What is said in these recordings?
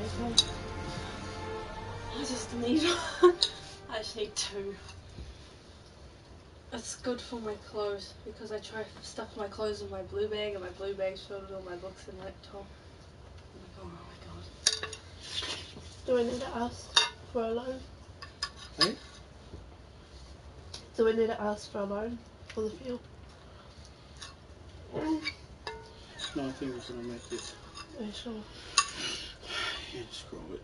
I just need I just need 2. It's good for my clothes because I try to stuff my clothes in my blue bag and my blue bag's filled with all my books and laptop. I'm like, oh my god. Do we need to ask for a loan? Hey? Do we need to ask for a loan for the fuel? No, I think we're gonna make it. Are you sure? Yeah, screw it.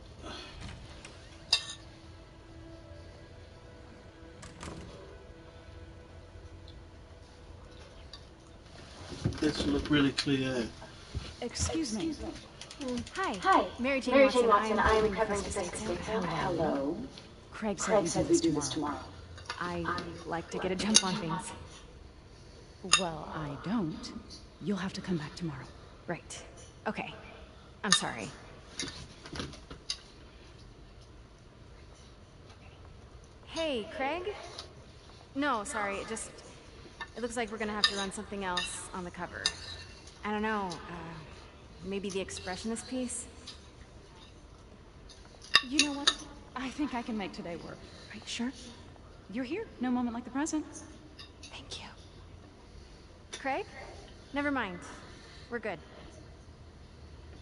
This look really clear. Excuse me. Hi. Hi. Mary Jane Watson. Watson. I am recovering to Fisk. Hello. Craig Craig said said we we do do this this tomorrow. I like to get a jump on things. Well, I don't. You'll have to come back tomorrow. Right. Okay. I'm sorry. Hey, Craig? No, sorry. It looks like we're gonna have to run something else on the cover. I don't know. Maybe the expressionist piece? You know what? I think I can make today work. Are you sure? You're here. No moment like the present. Thank you. Craig? Never mind. We're good.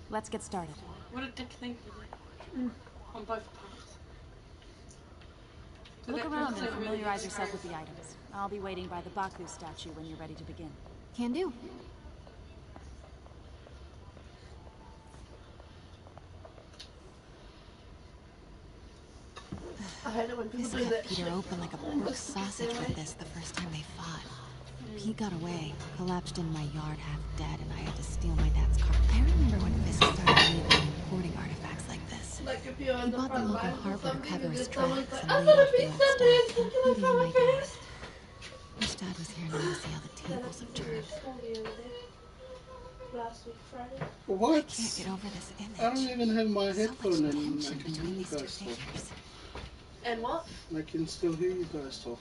Let's get started. What a dick thing to do. On both parts. Look around and familiarize yourself with the items. I'll be waiting by the Baku statue when you're ready to begin. Can do. I hate it when people This do cut that Peter shit. open like a pork sausage with this the first time they fought. He got away, collapsed in my yard half dead, and I had to steal my dad's car. I remember when Fisk started leaving and importing artifacts like this. Like if you're He in the bought the front local line or harbor to something cover and his then someone's tracks like, and I'm laid gonna off the be old something, staff, can you including find my my dad. purse? Wish Dad was here now to see how the tables have turned. Last week Friday. What? Can't get over this image. I don't even have my So headphone much and I tension can hear between you these two guys talk. figures. And what? I can still hear you guys talk.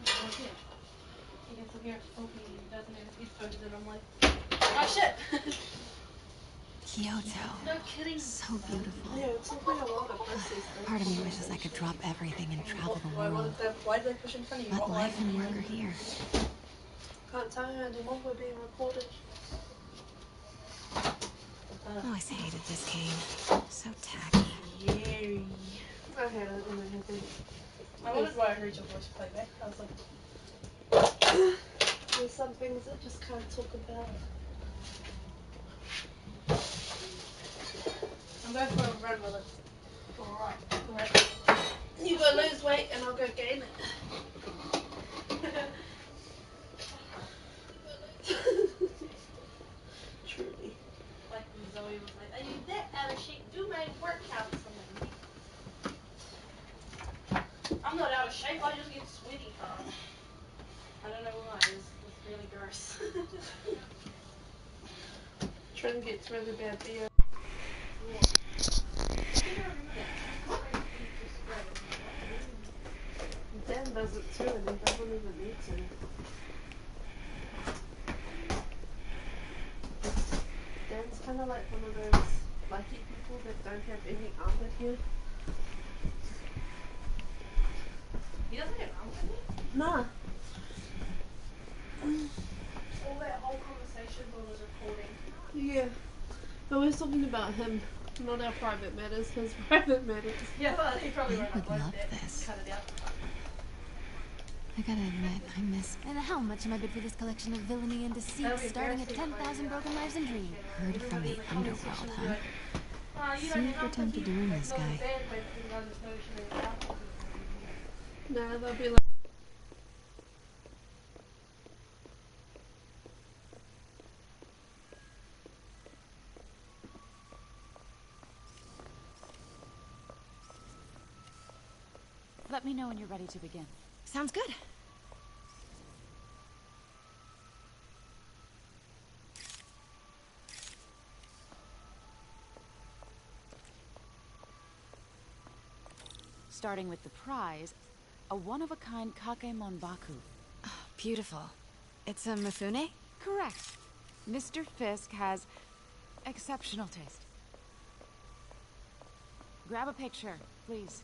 He gets up here talking and he doesn't have his headphones and I'm like, oh shit! Kyoto. No kidding. So beautiful. Yeah, it took me a while to press these things. Part of me wishes I could drop everything and travel the world. Why did they push in front of you? But What life line? and work are here. Can't tell you anymore, we're being recorded. Always hated this game. So tacky. Yeah. I hate it when I have things. I wondered why I heard your voice playback. I was like, There's some things that just can't talk about. I'm going for a run with it. Alright. You go lose weight and I'll go gain it. Truly. Like when Zoe was like, are you that out of shape? Do my workouts for me. I'm not out of shape, I just get sweaty fast. I don't know why, it's really gross. Trin gets really bad beer. Dan does it too and he doesn't even need to. Dan's kind of like one of those lucky people that don't have any armor here. He doesn't have arms, Nah. all that whole conversation was recording. Yeah. But we're talking about him, not our private matters, his private matters. Yeah, well, he probably I won't would upload love that. this. Cut it out. I gotta admit, I miss. And how much am I bid for this collection of villainy and deceit, That'll be starting at embarrassing. 10,000 broken lives and dreams? Heard from the underworld, huh? Oh, you See don't if we're tempted to ruin this guy. Nah, they'll be like. Let me know when you're ready to begin. Sounds good. Starting with the prize, a one-of-a-kind Kakemon Baku. Beautiful. It's a Mifune? Correct. Mr. Fisk has exceptional taste. Grab a picture, please.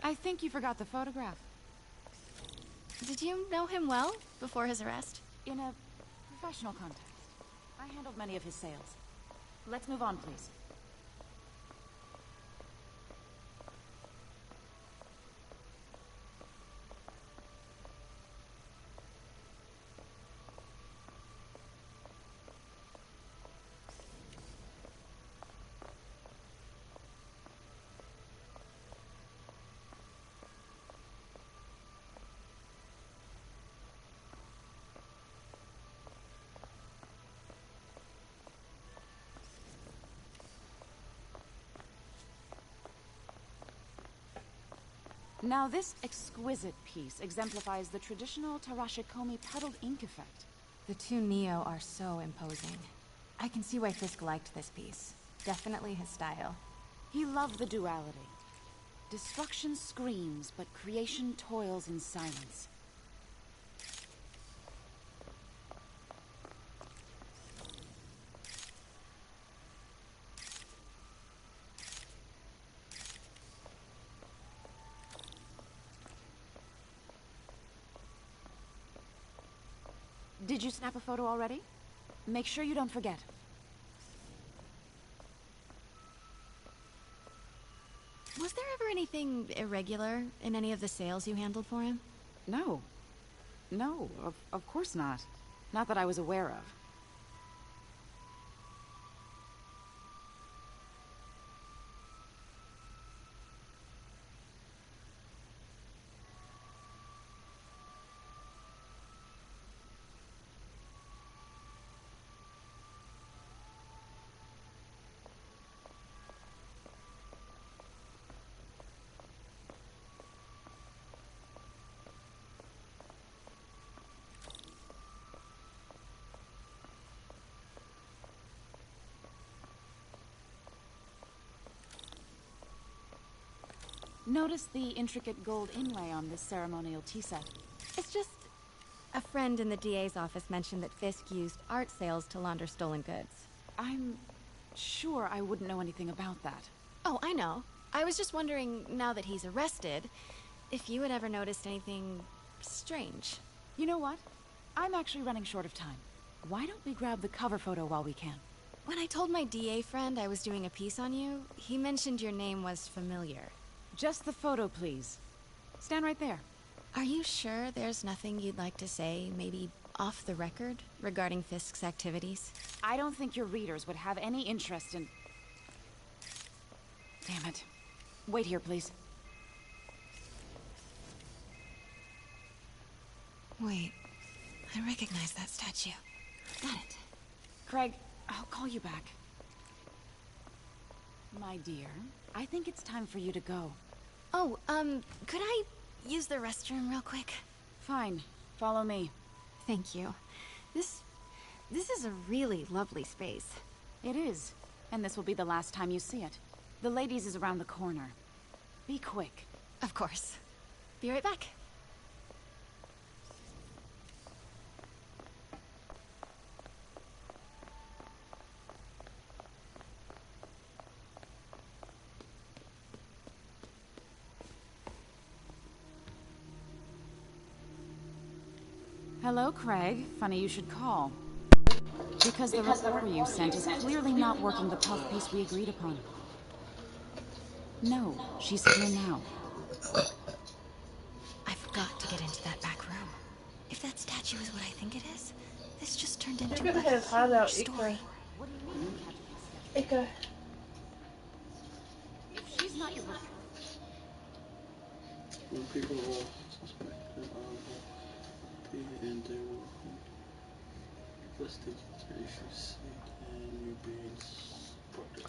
I think you forgot the photograph. Did you know him well before his arrest? In a professional context. I handled many of his sales. Let's move on, please. Now, this exquisite piece exemplifies the traditional Tarashikomi puddled ink effect. The two Neo are so imposing. I can see why Fisk liked this piece. Definitely his style. He loved the duality. Destruction screams, but creation toils in silence. Did you snap a photo already? Make sure you don't forget. Was there ever anything irregular in any of the sales you handled for him? No. No, of course not. Not that I was aware of. Notice the intricate gold inlay on this ceremonial tea set. It's just... a friend in the DA's office mentioned that Fisk used art sales to launder stolen goods. I'm sure I wouldn't know anything about that. Oh, I know. I was just wondering, now that he's arrested, if you had ever noticed anything strange. You know what? I'm actually running short of time. Why don't we grab the cover photo while we can? When I told my DA friend I was doing a piece on you, he mentioned your name was familiar. Just the photo, please. Stand right there. Are you sure there's nothing you'd like to say, maybe off the record, regarding Fisk's activities? I don't think your readers would have any interest in... Damn it. Wait here, please. Wait, I recognize that statue. Got it. Craig, I'll call you back. My dear, I think it's time for you to go. Oh, could I use the restroom real quick? Fine. Follow me. Thank you. This is a really lovely space. It is. And this will be the last time you see it. The ladies is around the corner. Be quick. Of course. Be right back. Hello, Craig. Funny you should call. Because the reporter you sent is clearly not working the puff piece we agreed upon. No, she's here now. I forgot to get into that back room. If that statue is what I think it is, this just turned into You're gonna a have hard out, story. Ika. If she's not your worker. When people are suspected appear and they will investigate if you see and you're being spotted.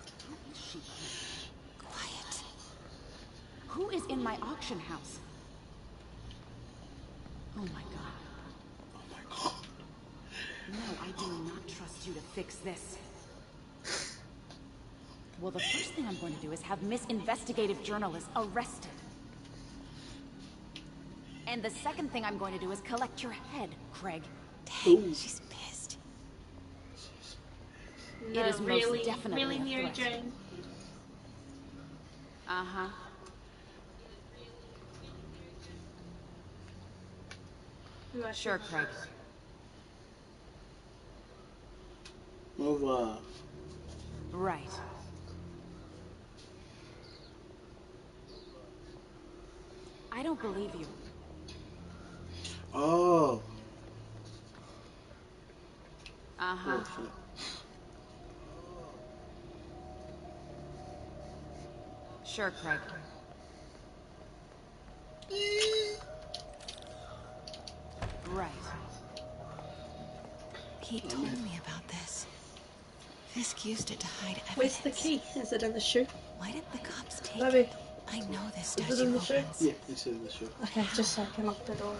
Quiet. Who is in my auction house? Oh my god. Oh my god. No, I do not trust you to fix this. Well, the first thing I'm going to do is have Miss Investigative Journalist arrested. And the second thing I'm going to do is collect your head, Craig. Dang, she's pissed. No, It is most really, definitely really, a Mary threat. Jane. Uh-huh. You guys Sure, should- Craig. Move. Right. I don't believe you. Oh. Uh-huh. Oh shit. Sure, Craig. Right. Pete told me about this. Fisk used it to hide evidence. Where's the key? Is it in the shoe? Why didn't the cops take Maybe. it? I know this Is it statue in the shoe? opens. Yeah, it's in the show. Okay, just so I can lock the door.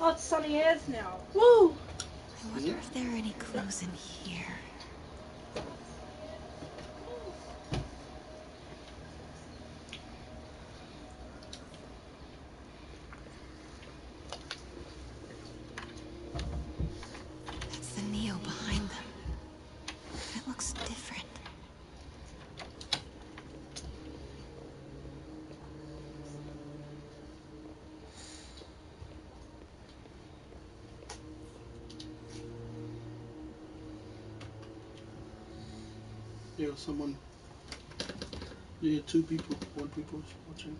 Oh, it's sunny airs now. Woo! I wonder if there are any clues in here. That's the Neo behind them. It looks different. Yeah, someone. Yeah, two people. One people watching.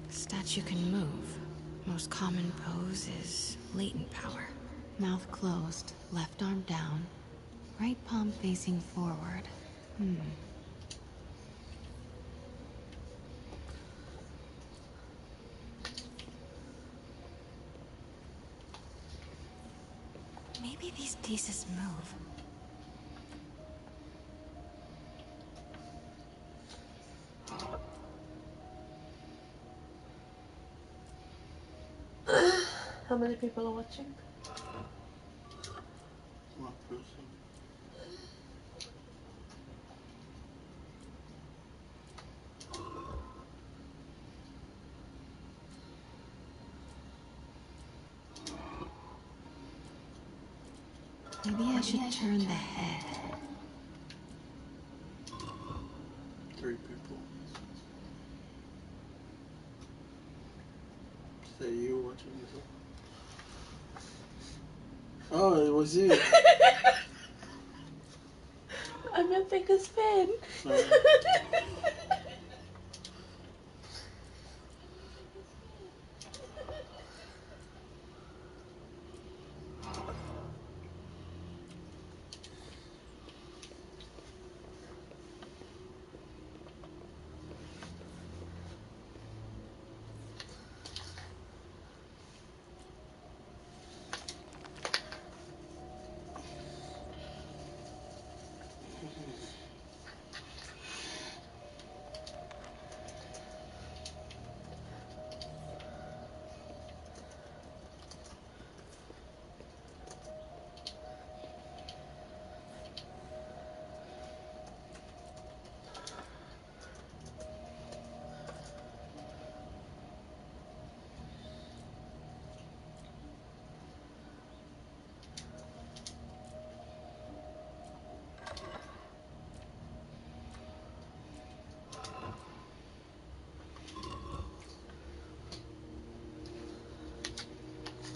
Statue can move. Most common pose is latent power. Mouth closed, left arm down, right palm facing forward. Maybe these pieces move. How many people are watching? One person. Maybe I should turn the head. Three people. Say you were watching this. Oh, it was you. I'm your biggest fan.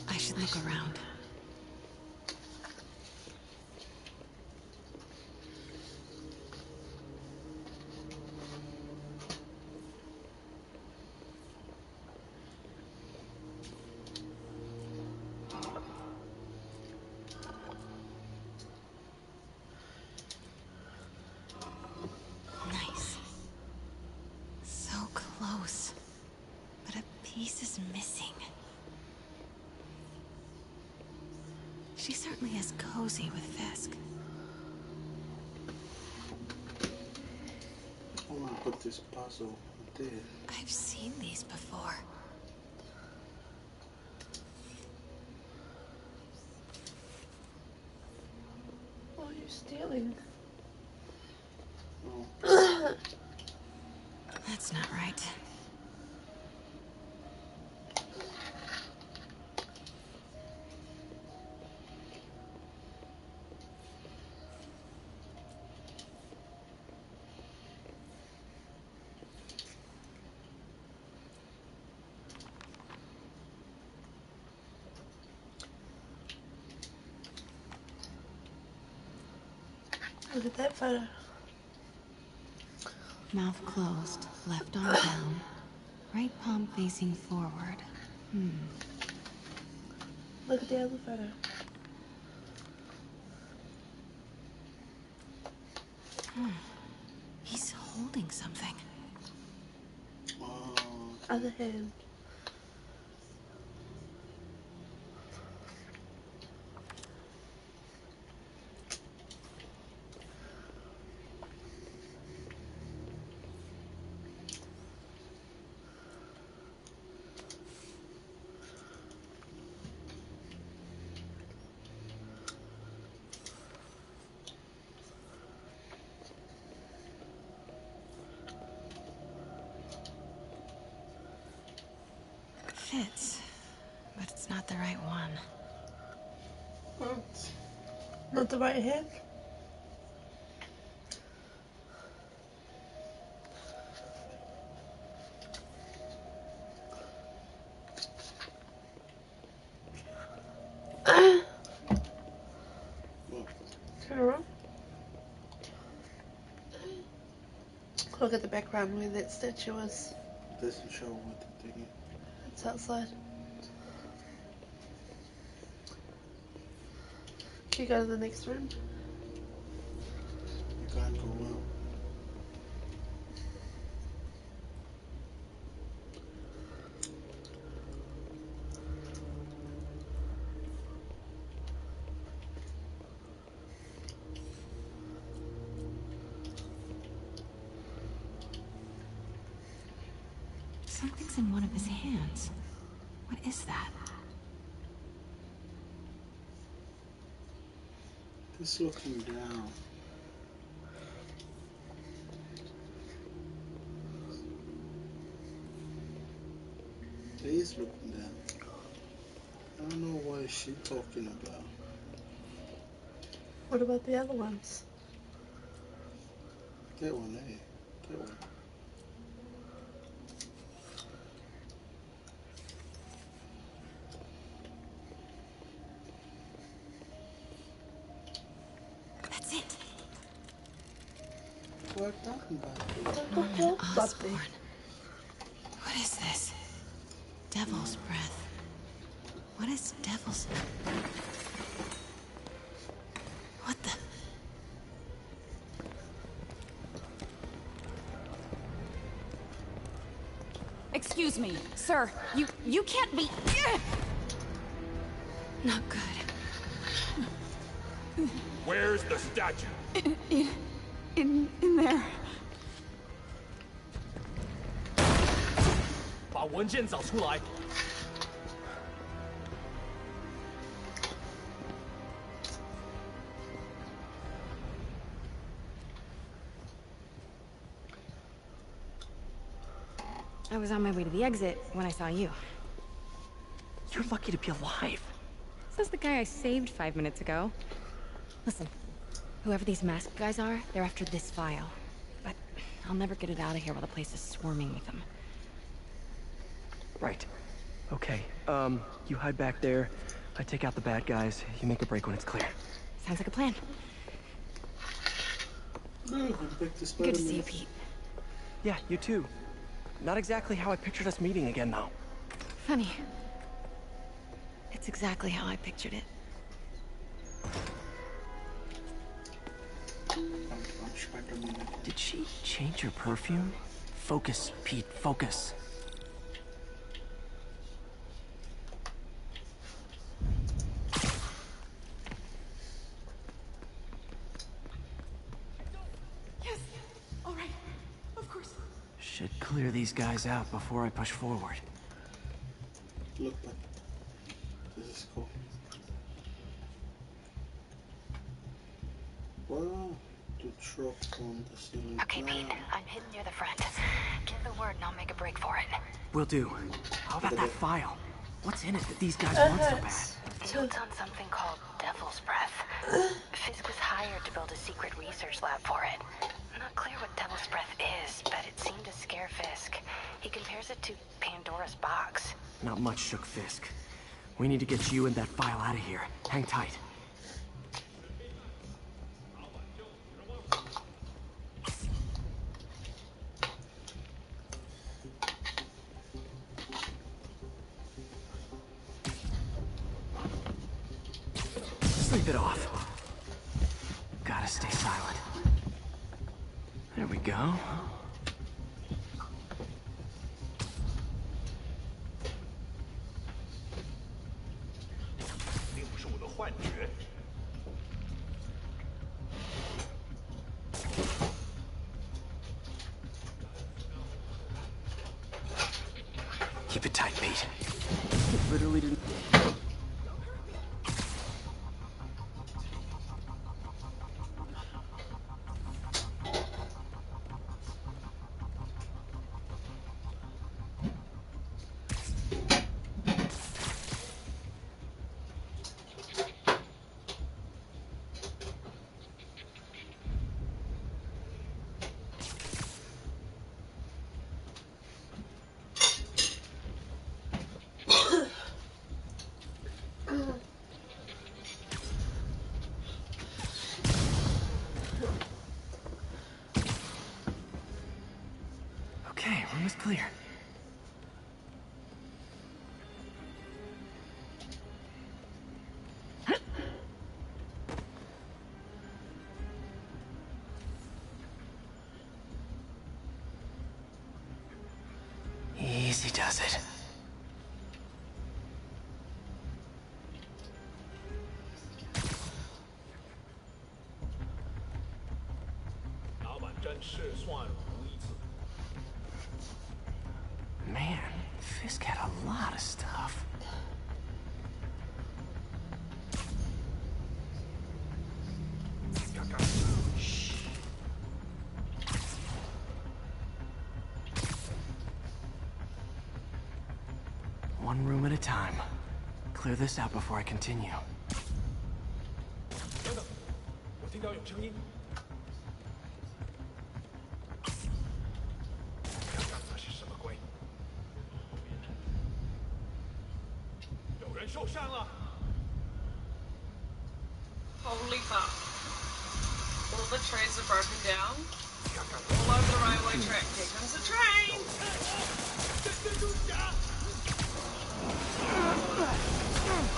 I should look around. Nice. So close. But a piece is missing. She certainly is cozy with Fisk. I want to put this puzzle there. I've seen these before. stealing? Oh. That's not right. Look at that photo. Mouth closed, left arm down, right palm facing forward. Look at the other photo. He's holding something. Oh. Other hand. Fits, but it's not the right one. What? Not the right hand? What? Turn around. Look at the background where that statue is. Doesn't show what the thing is. It's outside. Can you go to the next room? You can't go out. Something's in one of his hands. What is that? Just looking down. He's looking down. I don't know what she's talking about. What about the other ones? That one, eh? That one. That's it. What are you talking about? Norman Osborn. What is this? Devil's breath. What is devil's... What the... Excuse me, sir. You can't be... Not good. Where's the statue? In there. 把文件找出来。 I was on my way to the exit when I saw you. You're lucky to be alive. Says the guy I saved 5 minutes ago. Listen, whoever these masked guys are, they're after this file. But I'll never get it out of here while the place is swarming with them. Right. Okay. You hide back there. I take out the bad guys. You make a break when it's clear. Sounds like a plan. Good to see you, Pete. Yeah, you too. Not exactly how I pictured us meeting again, though. Funny. It's exactly how I pictured it. Did she change her perfume? Focus, Pete, focus. Yes. All right. Of course. Should clear these guys out before I push forward. Look back. This is cool. Well, the truck on the ceiling. Okay, Pete, I'm hidden near the front. Give the word and I'll make a break for it. Will do. How about that file? What's in it that these guys want so bad? Notes on something called Devil's Breath. Fisk was hired to build a secret research lab for it. Not clear what Devil's Breath is, but it seemed to scare Fisk. He compares it to Pandora's box. Not much shook Fisk. We need to get you and that file out of here. Hang tight. Sleep it off. Gotta stay silent. There we go. Keep it tight, Pete. It literally didn't... Okay, room is clear. Easy does it. Man, Fisk had a lot of stuff. Shh. One room at a time. Clear this out before I continue. 等等，我听到有声音。看看那是什么鬼？有人受伤了。 Holy fuck. All the trays are broken down. All over the railway track. Here comes the train!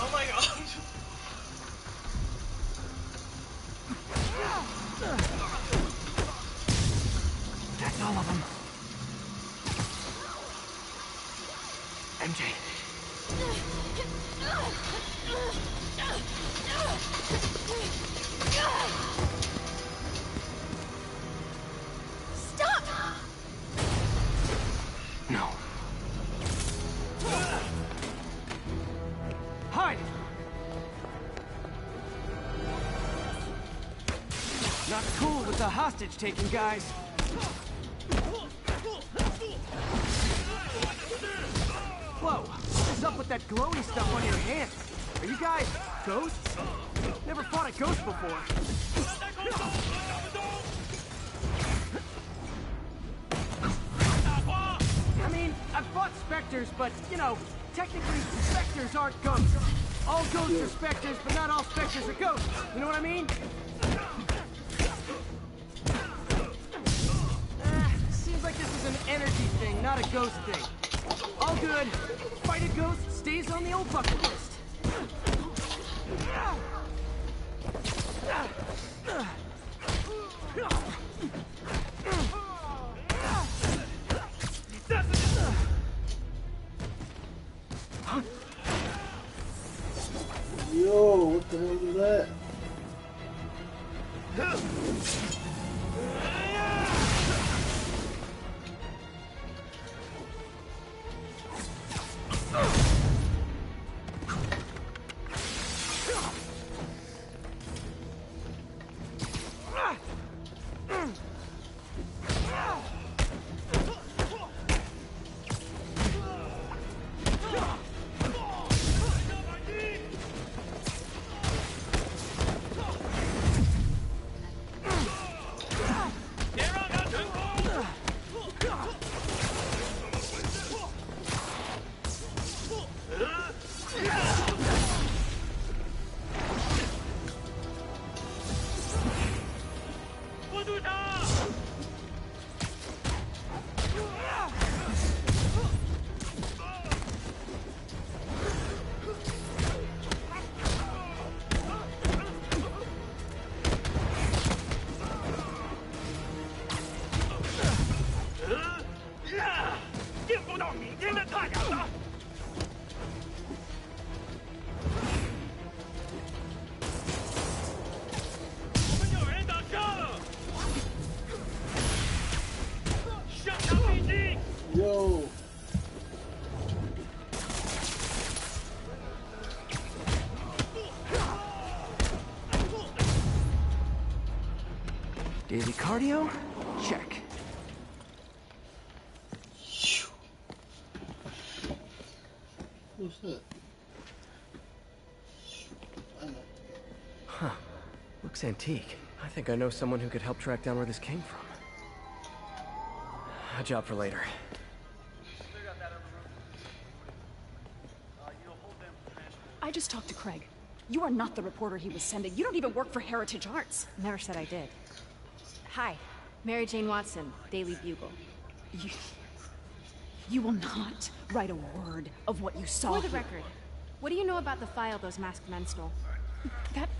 Oh my god. That's all of them. MJ. Stop! No. Hide! Not cool with the hostage-taking guys. Whoa! What's up with that glowy stuff on your hands? Are you guys ghosts? Never fought a ghost before. I mean, I've fought specters, but, you know, technically specters aren't ghosts. All ghosts are specters, but not all specters are ghosts. You know what I mean? Seems like this is an energy thing, not a ghost thing. All good. Fight a ghost stays on the old bucket list. Yo, what the hell is that? Daily cardio? Check. Who's that? I know. Huh. Looks antique. I think I know someone who could help track down where this came from. A job for later. I just talked to Craig. You are not the reporter he was sending. You don't even work for Heritage Arts. Never said I did. Hi, Mary Jane Watson, Daily Bugle. You will not write a word of what you saw. For the record, what do you know about the file those masked men stole? That...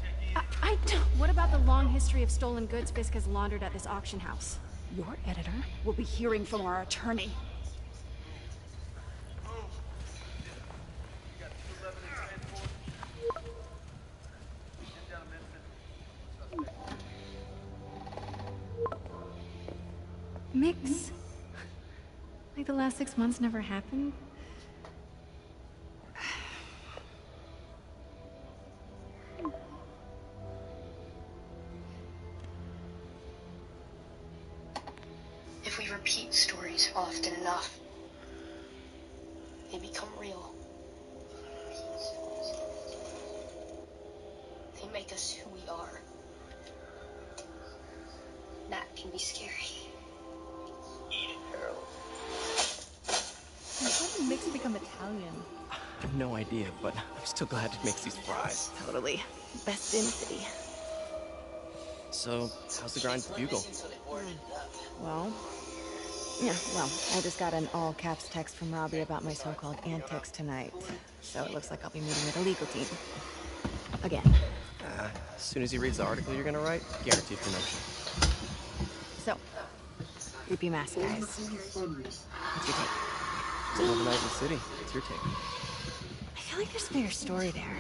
I don't... What about the long history of stolen goods Fisk has laundered at this auction house? Your editor will be hearing from our attorney. Mix? Like the last 6 months never happened? If we repeat stories often enough, they become real. They make us who we are. That can be scary. How did Mix become Italian? I have no idea, but I'm still glad it makes these fries. Totally. Best in the city. So, how's the grind at Bugle? Well, I just got an all-caps text from Robbie about my so-called antics tonight. So it looks like I'll be meeting with a legal team. Again. As soon as he reads the article you're gonna write, guaranteed promotion. So, creepy mask guys. What's your take? It's another night in the city. What's your take? I feel like there's a bigger story there.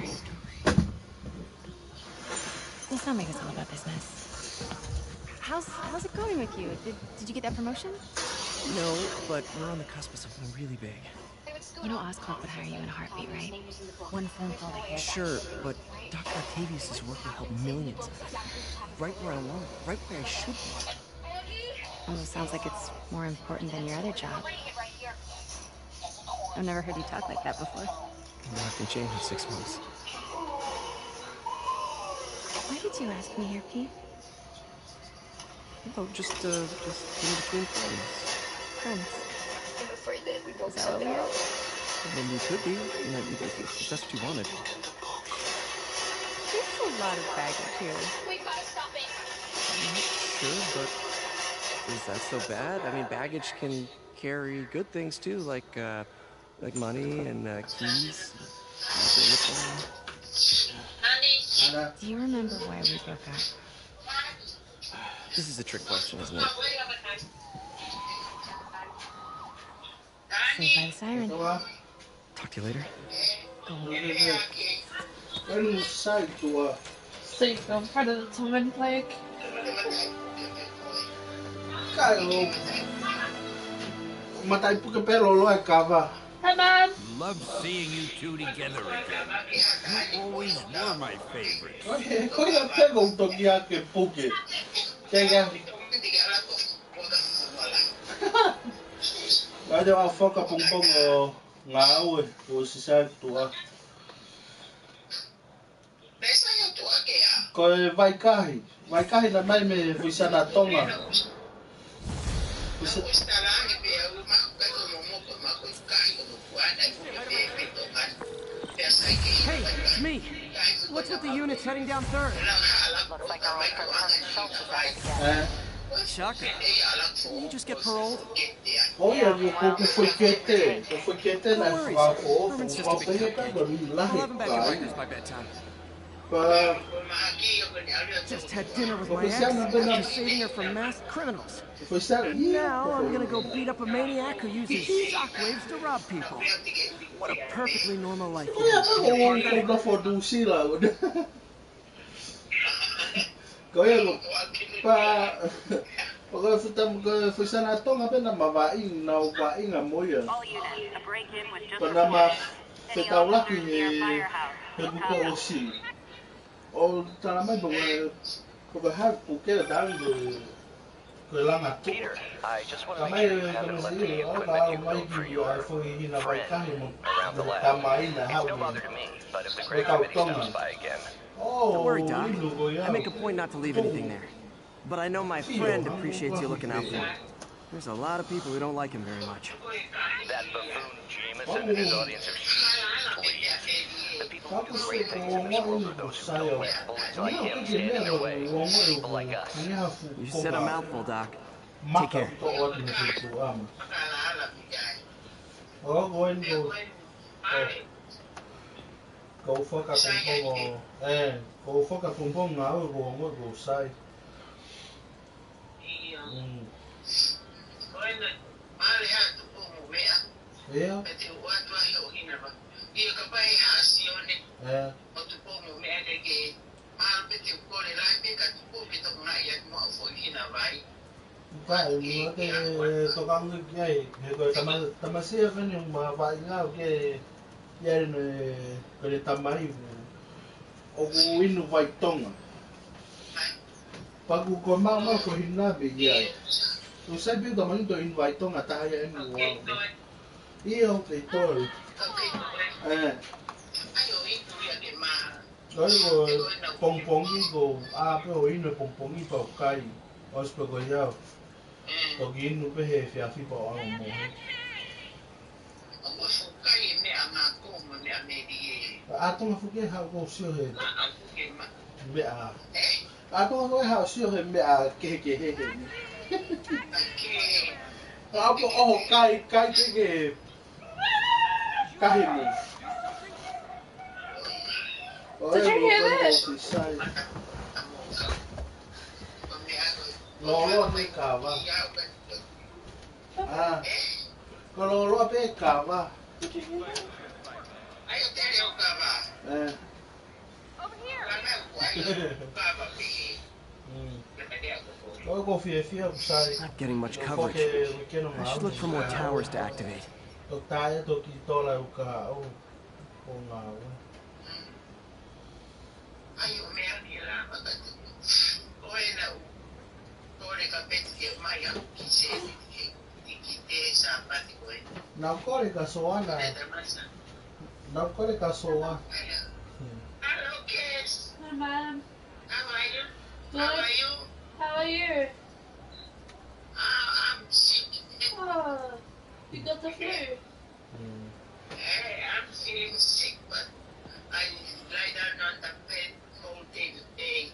Let's not make this all about business. How's it going with you? Did you get that promotion? No, but we're on the cusp of something really big. You know Oscorp would hire you in a heartbeat, right? One phone call to hear. Sure, but Dr. Octavius is working to help millions. Right where I want it. Right where I should be. Almost sounds like it's more important than your other job. I've never heard you talk like that before. A lot can change in 6 months. Why did you ask me here, Pete? Oh, just in between friends. Friends. I'm afraid that we both Is that what we are? I mean, you could be. You know, if that's what you wanted. There's a lot of baggage here. We gotta stop it. I'm not sure, but is that so bad? I mean, baggage can carry good things too, like money and keys. Do you remember why we broke up? This is a trick question, isn't it? Saved by the siren. Talk to you later. Ano side to Safe from part of the Toman plague. Kyle. Matay po ka pero lo ay kava. Hi, Mom. Love seeing you two together again. You always were my favorite. Kuya pegong to giya ke puke. Kaya Ada ang foka pungpong o ngawe o sisa tua. Ko vai kahi na mai me fuisa na tonga. Hey, it's me. What's with the units heading down third? Looks like our old friend Herman Schultz is at it again. Shocker. Didn't you just get paroled? Olha, eu fui quete na fafo, Herman's just a big cupcake. I'll have him back at breakfast by bedtime. Just had dinner with my ex after saving her from masked criminals. And now I'm gonna go beat up a maniac who uses shockwaves to rob people. What a perfectly normal life. Pagka futa na to nga na mawaing na upaing amoy. Panama fetaw laki ni hebuko osi. O tanamay pagka pagka puke dang Peter, I just want to make sure you haven't let the equipment you built for your friend around the lab. It's no bother to me, but if the Gray Committee stops by again... Don't worry, Doc. I make a point not to leave anything there. But I know my friend appreciates you looking out for him. There's a lot of people who don't like him very much. That buffoon Jameson and his audience are huge, please. The people who do great things in this world are those who don't let bullets like him stand in their way. People like us. You said a mouthful, Doc. Take care. Cậu phơ cả cùng phong cậu phơ cả cùng phong ngáo rồi gồ sai. Iya. Cái nữa cái tôi con cái rồi tamasia cái nhưng mà vài ngao cái gia đình cái tamai o inu vai tonga pagu ko mama ko hinna be ya o sabe do mani do inu vai tonga ta ya enu wa io te to rồi pong pong cái go cái o inu pong pong cái tàu kai os pe go ya to ginu pe he fi afi po a mo Atung fuke ha go sio he. Be a. Atung go ha sio he be a ke he he. Apo o kai ke kai mo. Did you hear this? Lolo pe kava. Ko lolo pe kava. Did you hear that? Over here. Not getting much coverage. I should look for more towers to activate. Não corre com a sua Ana. Não corre com a sua. Hello, kids. Hi, Mom. How are you? Good. How are you? How are you? I'm sick. Oh, you got the flu? I'm feeling sick, but I lie down on the bed all day today.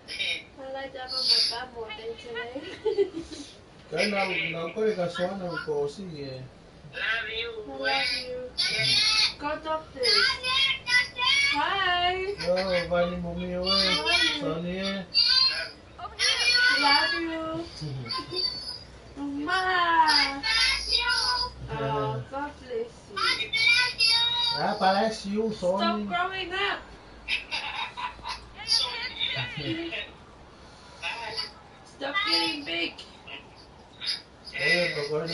I lie down on my bed all day today. Cái não corre com a sua Ana, o assim é. Love you. I love you. Go doctors. Hi. Oh, vai mommy away. Sonny. Love you. Mama. Oh, God bless you. Ah, parece you, Sonny. Stop growing up. Stop getting big. Agora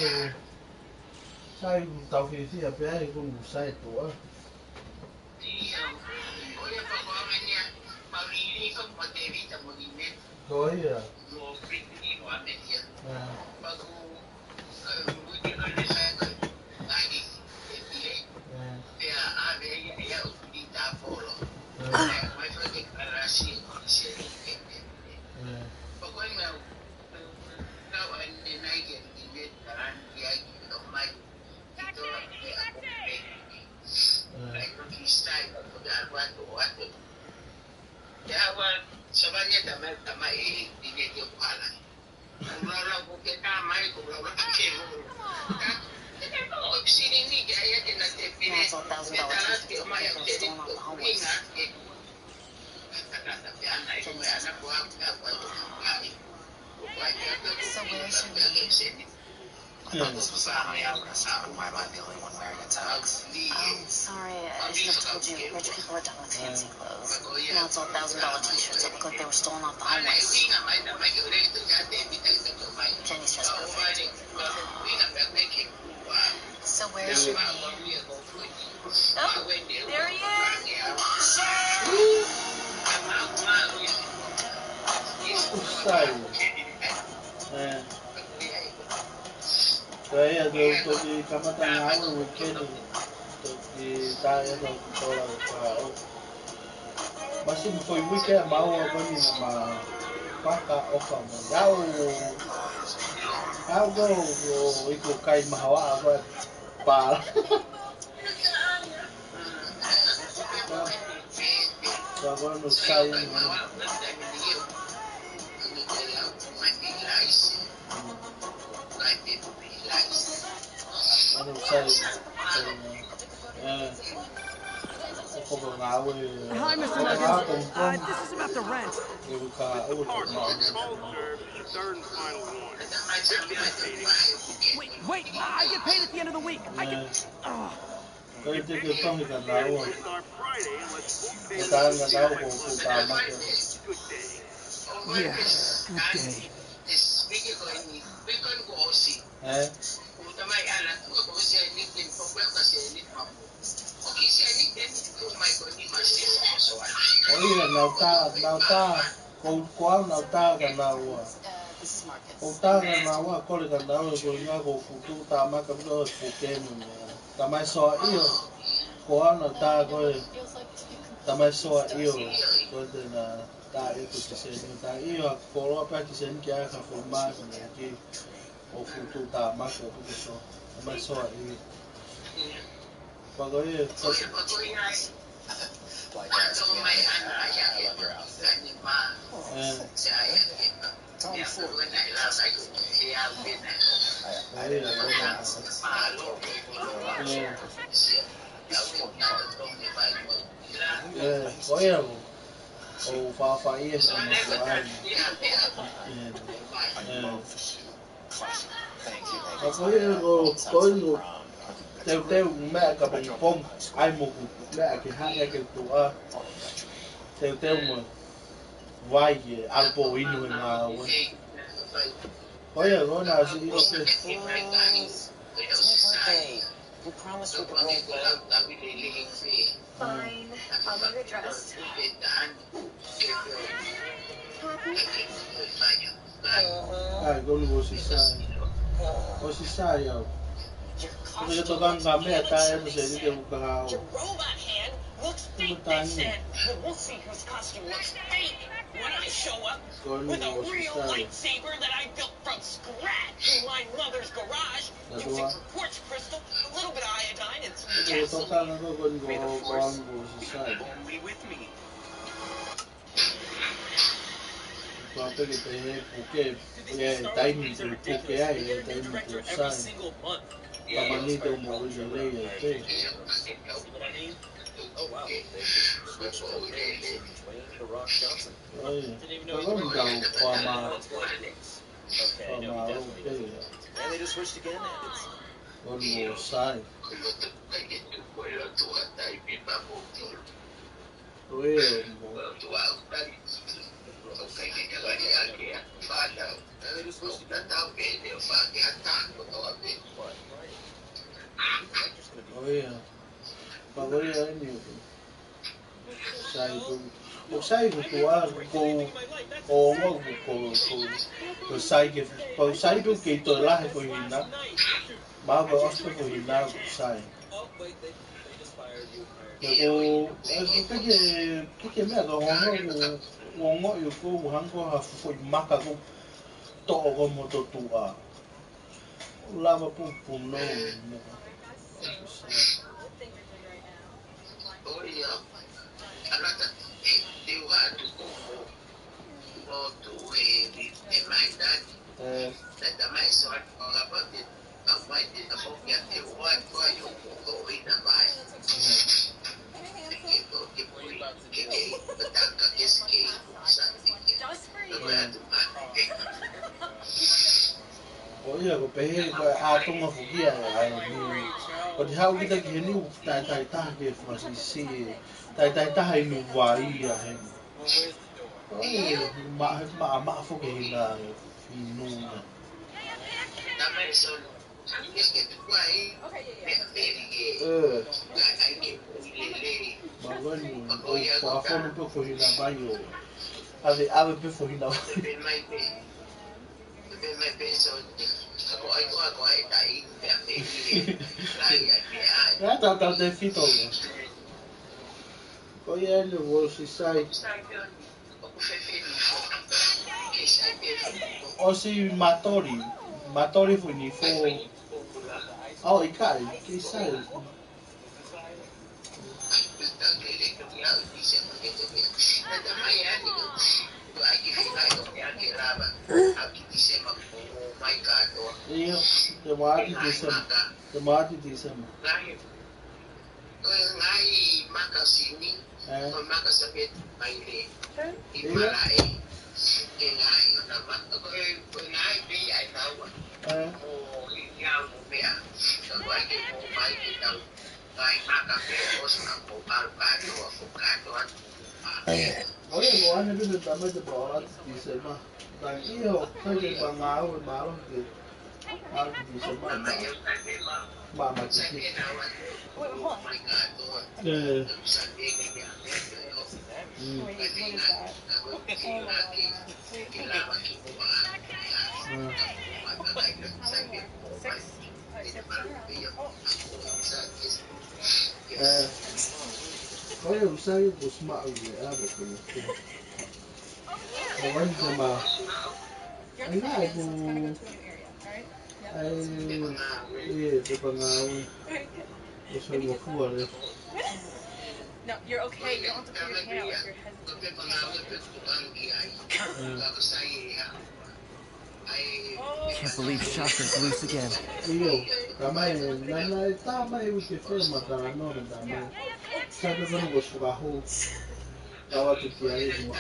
sai talvez a pele com sai tua. Goia. This was Honey Alvarez. Why am I the only one wearing a tux? Sorry, I should have told you. Rich people are done with fancy clothes. Now it's all $1,000 t-shirts that look like they were stolen off the homeless. Jenny's just perfect. So where's your man? Oh, there he is! Kaya toki kamata ngau weekend toki tayo no tola ka. Masih foi weekend mau apa ni nama paka oka mo. Yao go iko kai mahawa apa pa. Kalau nu sai Hi, Mr. Nuggets. This is about the rent. Wait, I get paid at the end of the week. I get... Yeah, good day. Oye, nauta, kual nauta kanawa. Nauta kanawa, kole kanawa, kole ngago futu tama kabdo fukenu. Tama so iyo, kual nauta kole, tama so iyo, kole na ta iyo kiseni ta iyo kolo apa kiseni kia kafuma kaki o futu tama kabdo so, tama so iyo. Pagaya, Teo mẹ cả bông phong ai một mẹ cái hai cái tua teo mà vai gì alpo in rồi mà bây giờ có nào gì ok We promised we could roll play. Fine, I'll leave it dressed. ai con có gì sai rồi bây giờ con làm mẹ tay em sẽ đi tìm cái hào They said, we'll see whose costume looks fake when I show up with a real lightsaber that I built from scratch in my mother's garage using some quartz crystal, a little bit of iodine, and some gasoline. May the Force be with me. Con cái cái tay mình từ cái ai tay mình sai mà mình đi từ một cái đây là cái Oh wow, they just switched the names in between to Rock Johnson. Nó có một đầu qua mà And they just switched again, and it's con mùa sai và với nhiều sai một sai của sai cái sai đúng cái tuổi là hay của hình đó bao giờ Oscar của hình nào cũng sai cái mẹ của ngon ngõ yêu cô hắn có học phụ mắc cả cũng to con một tổ tụ à làm một phun nô Ôi giờ có bé tung mà phụ kia còn how kita gini tai ta ke masih tai ta hai nu vai ya hai oi ma fu ke na inu ma gani o fa no pe fu na bayo ave pe fu na Tata te fito. Koye le wo si sai. O si Matori fu ni fo. Oh, ikai, che sai. Io, tomati di sema. Ngai makasini, makasabit maile. Imalai. Ngai nama, ngai bi ai tahu. Oh, yang mumia. Kalau ai mau mai kita, ngai makasabit os nak avocado, avocado. Oye, lo han hecho también para di sema. Dan io, sai bangao que di sema. Mama chiqui. Oye, usai busma ya betul. Orang sama. Enggak itu. Iya, itu pengaruh. Terus mau keluar ya. No, you're okay. You don't have to put your hand out with your head. Can't believe Chakra's loose again. Iyo, kamay, tama yung firma para no tama. Sabi ko nung gusto ka ho. Tawag ko tiya mo.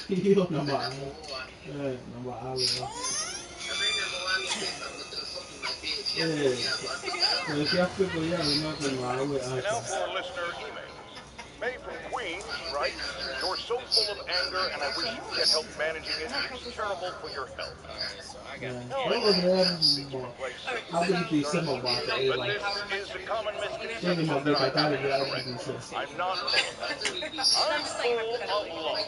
Iyo naman. Naman. Now for a listener email. May from Queens writes, "You're so full of anger and I wish you could get help managing it. It's terrible for your health." But this is the common misconception that I have. I'm not. I'm full of love.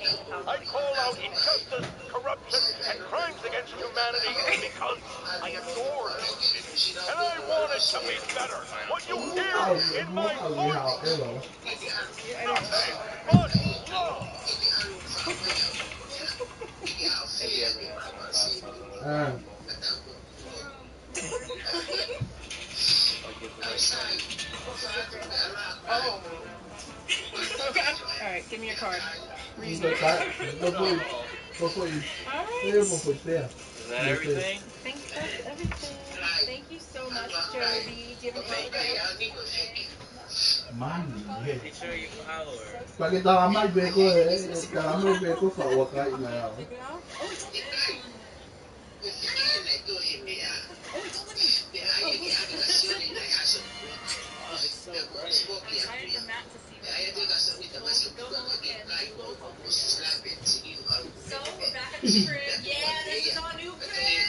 I call out injustice, corruption, and crimes against humanity because I adore it. And I want it to be better. What you hear in my voice is nothing but love. Alright, give me your card. Is that everything? I think that's everything. Thank you so much, Jody. Do you have a Man, pag itakamay beko itakamay beko fa wakai na yao. So, we're back at the crib. Yeah, this is our new crib.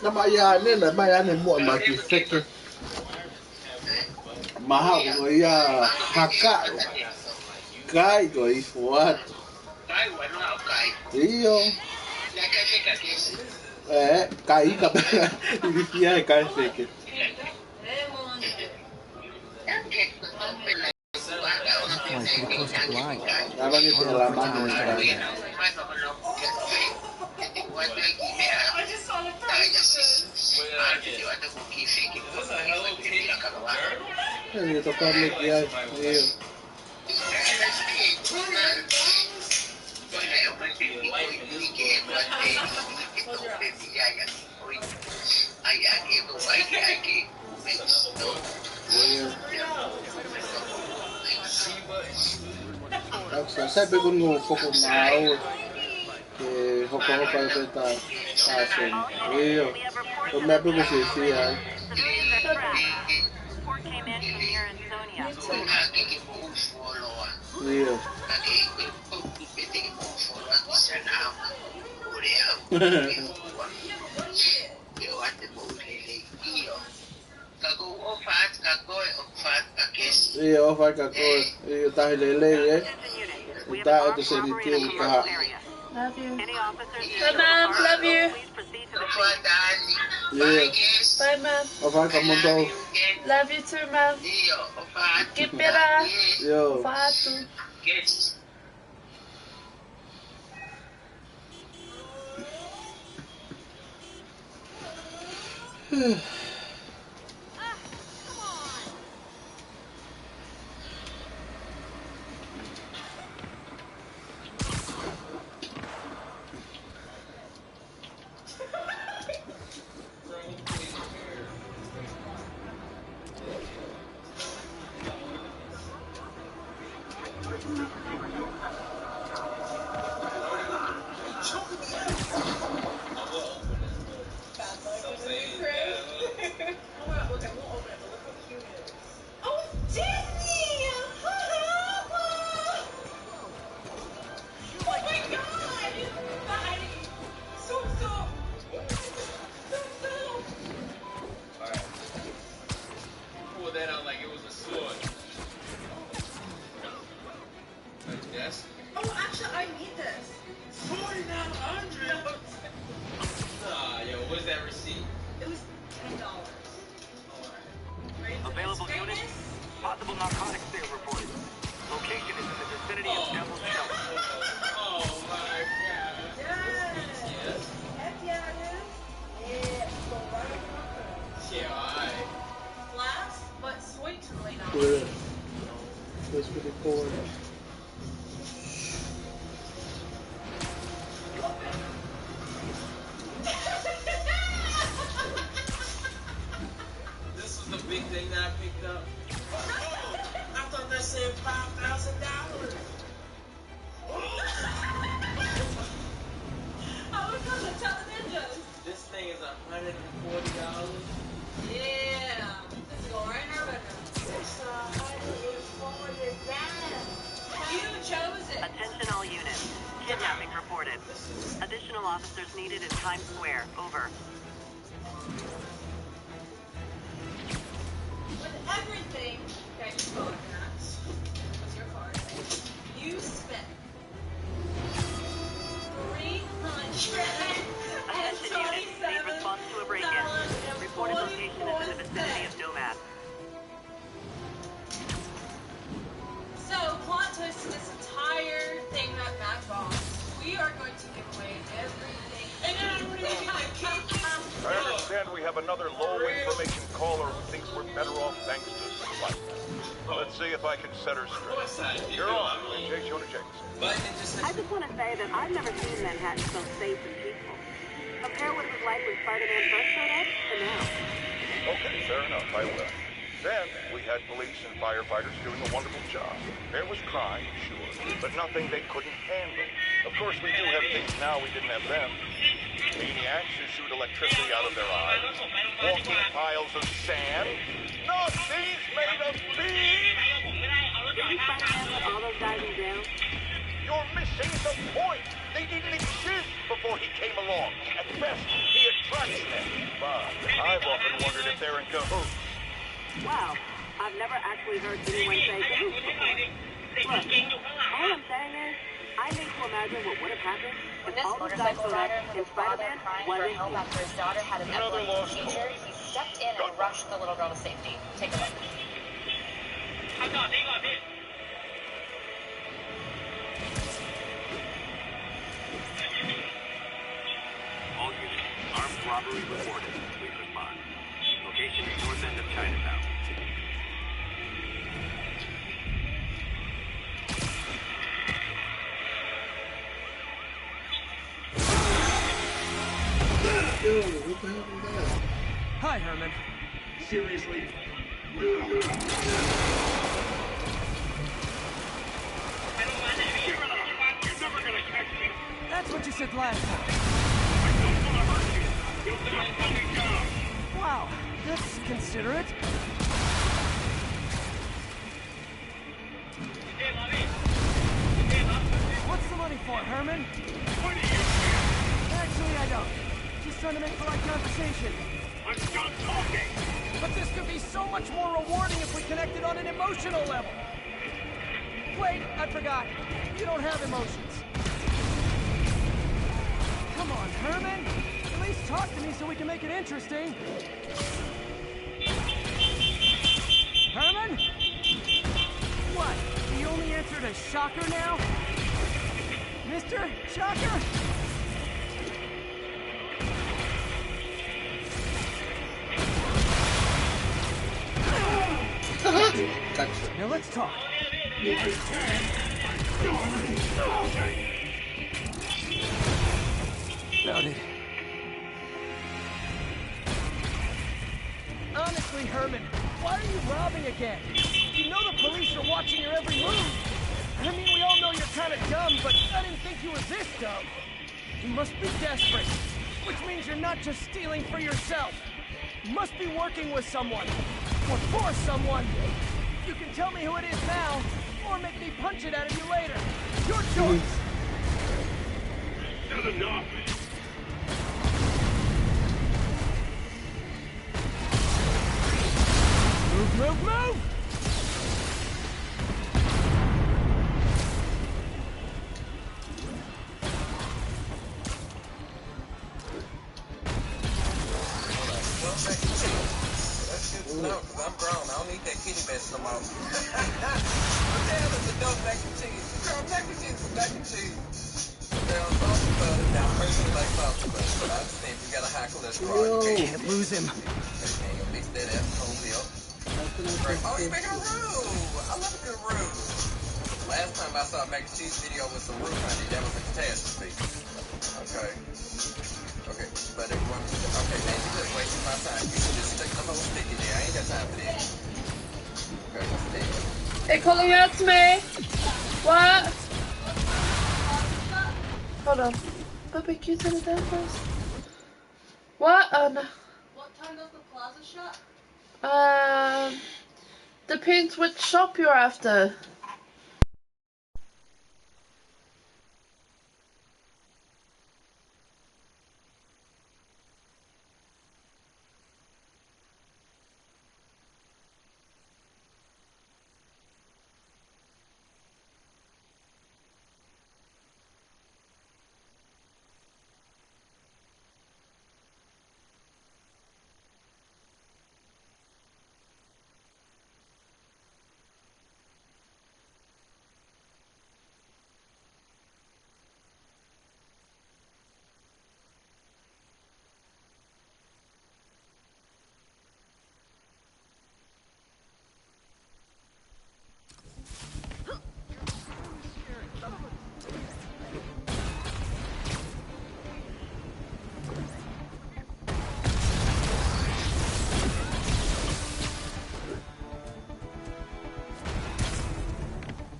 Nama ya ne mo ma ki feke. Mahal go ya haka. Kai go I fuat. Iyo. Kai ka. Dia kai feke. Pretty close to blind. Ini tocarle que hay. Sempre quando um pouco mal, que roubou para tentar fazer. Eu me abro você, sim, ai. Iya, offer kakoi. Iya, tahi lele, Ita ito sa dito kaha. Love you. Bye, Mom. Love you. Yeah. Bye, Mom. Offer ka mo daw. Love you too, Mom. Kipira. Yo. Fatu. That's pretty cool. This was the big thing that I picked up. Oh, I thought that said $5,000. I was gonna tell the ninjas. This thing is $140. Yeah. This is going right in our bedroom. It's $140. You chose it. Attention all units. Kidnapping reported. Additional officers needed in Times Square. Over. With everything that you bought, Max, what's your card? You spent Attention units. In response to a break-in. Reported location is in the vicinity of Nomad. So, plot twist to this entire thing that Matt bought. We are going to give away everything. And then I'm going to keep I understand we have another low information caller who thinks we're better off thanks to Spike. Let's see if I can set her straight. You're on, J. Jonah Jameson. I just want to say that I've never seen Manhattan so safe and peaceful. Compare what it was like when Spider-Man first showed up to now. Okay, fair enough, I will. Then, we had police and firefighters doing a wonderful job. There was crime, sure, but nothing they couldn't handle. Of course, we do have things now we didn't have then. Maniacs who shoot electricity out of their eyes. Walking piles of sand. Not these made of bees! Didn't Spider-Man let all those guys in jail? You're missing the point! They didn't exist before he came along. At best, he attracts them. But I've often wondered if they're in cahoots. Wow, I've never actually heard anyone say cahoots before. Look, all I'm saying is, I need to imagine what would have happened if all those guys showed up and Spider-Man wasn't here. After his daughter had an epileptic seizure, he stepped in and rushed the little girl to safety. Take a look. All units, armed robbery reported. Please respond. Location north end of Chinatown. Yo, what the hell is that? Hi, Herman. seriously? That's what you said last time. Wow, that's considerate. What's the money for, Herman? Actually, I don't. Just trying to make polite conversation. I'm done talking! But this could be so much more rewarding if we connected on an emotional level. Wait, I forgot. You don't have emotions. Come on, Herman. At least talk to me so we can make it interesting. Herman? What? The only answer to Shocker now? Mr. Shocker? Now let's talk. Noted. Honestly, Herman, why are you robbing again? You know the police are watching your every move. I mean, we all know you're kind of dumb, but I didn't think you were this dumb. You must be desperate, which means you're not just stealing for yourself. You must be working with someone, or for someone. You can tell me who it is now, or make me punch it out of you later. Your choice. That's enough. Move, move, move! No, because I'm grown. I don't need that kitty mess no more. What the hell is adult mac and cheese? Girl, mac and cheese is mac and cheese. Girl, salsa butter. Now, I personally like salsa butter, but I understand if you got a high cholesterol, you can't lose him. And you'll mix that ass whole milk. Oh, you're making a roux. I love a good roux. Last time I saw a mac and cheese video with some roux, honey, that was a catastrophe. Okay. Okay, but everyone, okay, man, you just wasting my time. You should just stick the whole stick in there. I ain't got time for that. Okay, what's that? They're calling out to me. What? Hold on. Bobby, can you turn it down first? What? Oh no. What time does the plaza shut? Depends which shop you're after.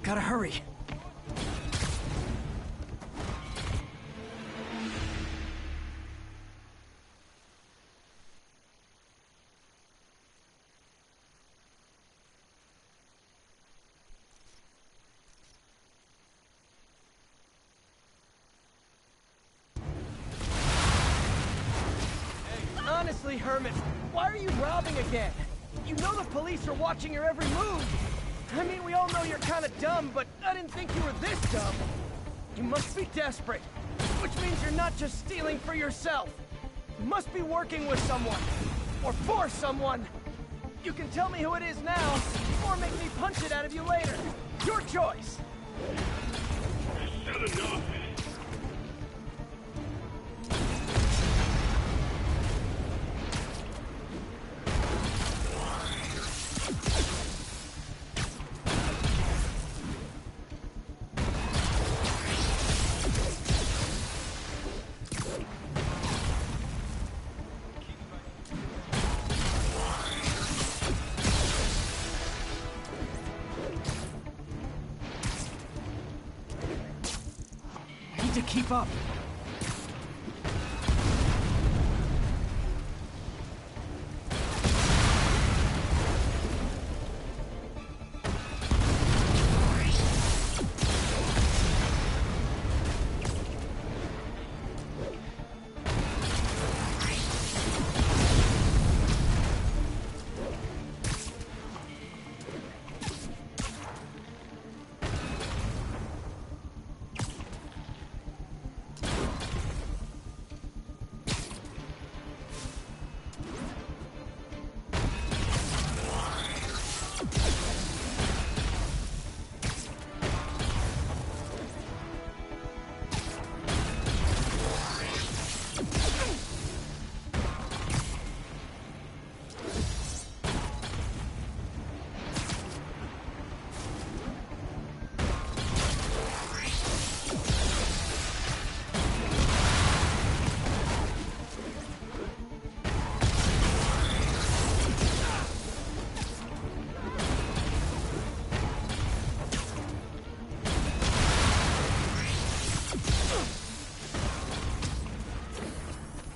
Gotta hurry. Honestly, Herman, why are you robbing again? You know the police are watching your every move. I mean, we all know you're kind of dumb, but I didn't think you were this dumb. You must be desperate, which means you're not just stealing for yourself. You must be working with someone, or for someone. You can tell me who it is now, or make me punch it out of you later. Your choice. That's not enough. keep up.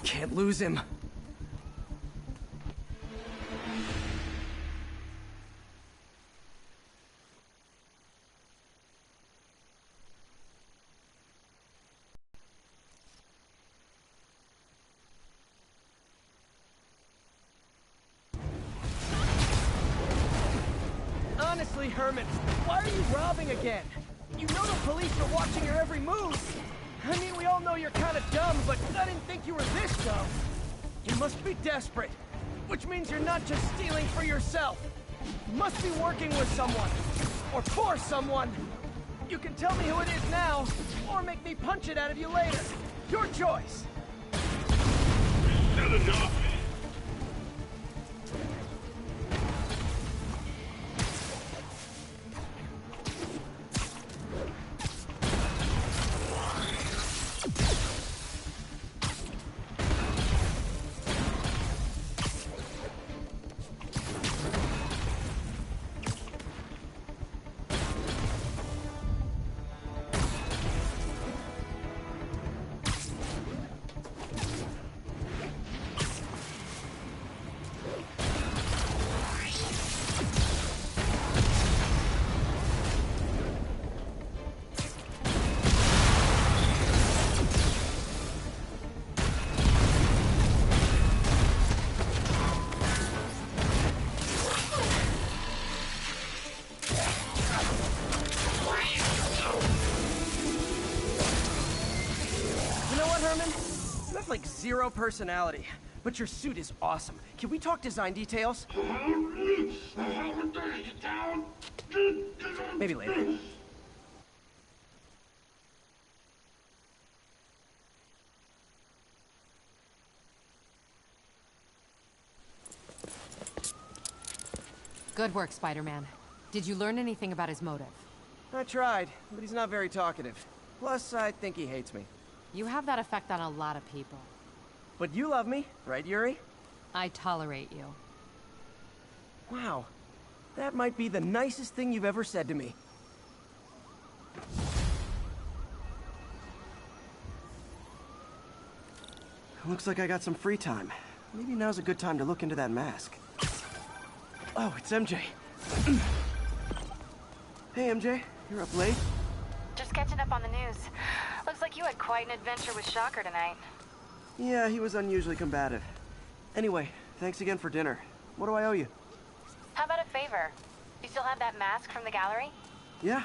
Can't lose him. Honestly, Herman, why are you robbing again? You know the police are watching your every move. I mean, we all know you're kind of dumb, but I didn't think you were this dumb. You must be desperate, which means you're not just stealing for yourself. You must be working with someone, or for someone. You can tell me who it is now, or make me punch it out of you later. Your choice. Said enough. Like zero personality, but your suit is awesome. Can we talk design details? Maybe later. Good work, Spider-Man. Did you learn anything about his motive? I tried, but he's not very talkative. Plus, I think he hates me. You have that effect on a lot of people. But you love me, right, Yuri? I tolerate you. Wow. That might be the nicest thing you've ever said to me. Looks like I got some free time. Maybe now's a good time to look into that mask. Oh, it's MJ. Hey, MJ. You're up late? Just catching up on the news. Looks like you had quite an adventure with Shocker tonight. Yeah, he was unusually combative. Anyway, thanks again for dinner. What do I owe you? How about a favor? You still have that mask from the gallery? Yeah.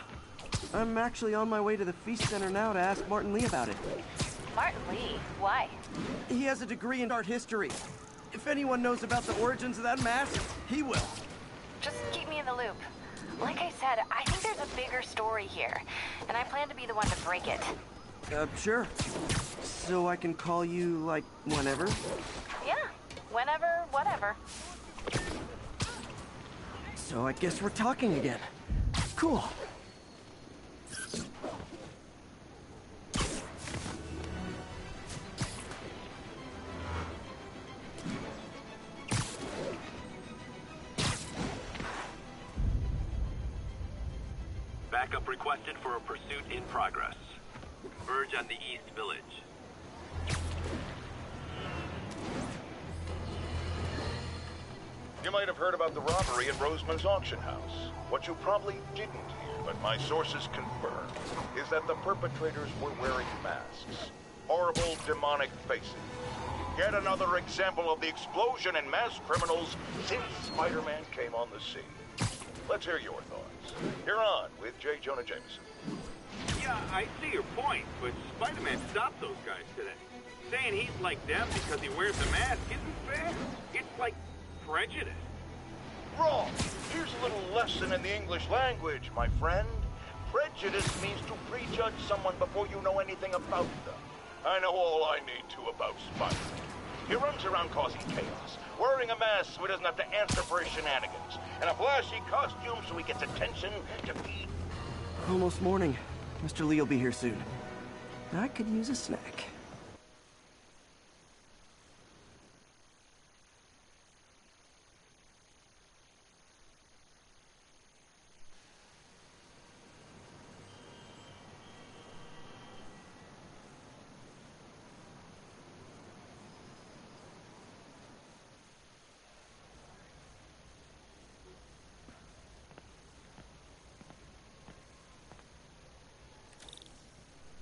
I'm actually on my way to the Feast Center now to ask Martin Lee about it. Martin Lee? Why? He has a degree in art history. If anyone knows about the origins of that mask, he will. Just keep me in the loop. Like I said, I think there's a bigger story here, and I plan to be the one to break it. Sure. So I can call you, like, whenever? Yeah, whenever, whatever. So I guess we're talking again. Cool. Backup requested for a pursuit in progress. converge at the East Village. You might have heard about the robbery at Roseman's auction house. What you probably didn't hear, but my sources confirm, is that the perpetrators were wearing masks. Horrible, demonic faces. Yet another example of the explosion in mass criminals since Spider-Man came on the scene. Let's hear your thoughts. You're on with J. Jonah Jameson. Yeah, I see your point, but Spider-Man stopped those guys today. Saying he's like them because he wears a mask isn't fair. It's like prejudice. Wrong. Here's a little lesson in the English language, my friend. Prejudice means to prejudge someone before you know anything about them. I know all I need to about Spider-Man. He runs around causing chaos, wearing a mask so he doesn't have to answer for his shenanigans, and a flashy costume so he gets attention to be... Almost morning. Mr. Lee will be here soon. I could use a snack.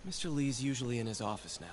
Mr. Lee's usually in his office now.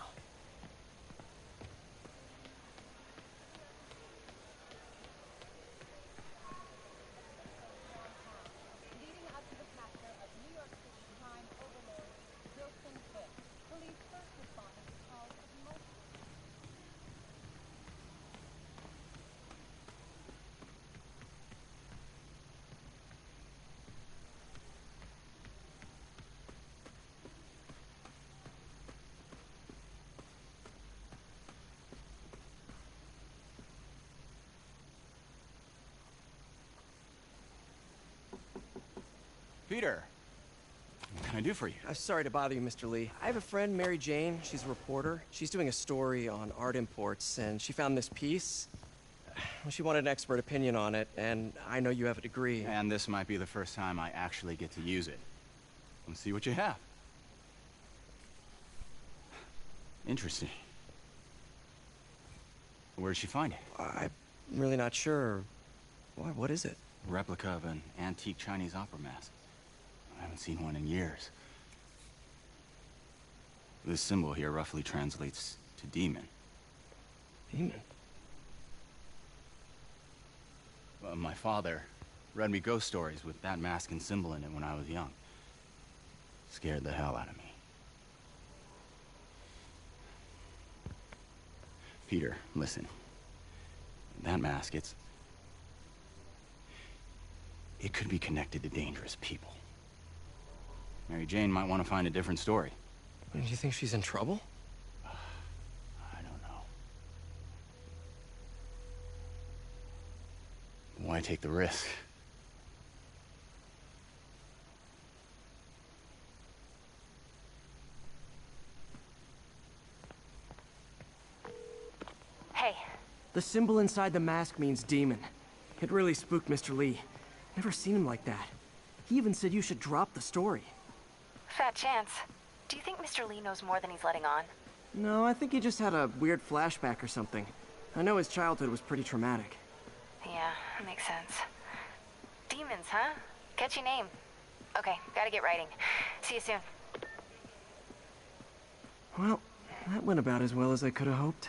Peter, what can I do for you? I'm sorry to bother you, Mr. Lee. I have a friend, Mary Jane. She's a reporter. She's doing a story on art imports, and she found this piece. Well, she wanted an expert opinion on it, and I know you have a degree. And this might be the first time I actually get to use it. Let's see what you have. Interesting. Where did she find it? I'm really not sure. Why, what is it? A replica of an antique Chinese opera mask. I haven't seen one in years. This symbol here roughly translates to demon. Demon? Well, my father read me ghost stories with that mask and symbol in it when I was young. Scared the hell out of me. Peter, listen. That mask, it could be connected to dangerous people. Mary Jane might want to find a different story. Do you think she's in trouble? I don't know. Why take the risk? Hey. The symbol inside the mask means demon. It really spooked Mr. Lee. Never seen him like that. He even said you should drop the story. Fat chance. Do you think Mr. Lee knows more than he's letting on? No, I think he just had a weird flashback or something. I know his childhood was pretty traumatic. Yeah, makes sense. Demons, huh? Catchy name. Okay, gotta get writing. See you soon. Well, that went about as well as I could have hoped.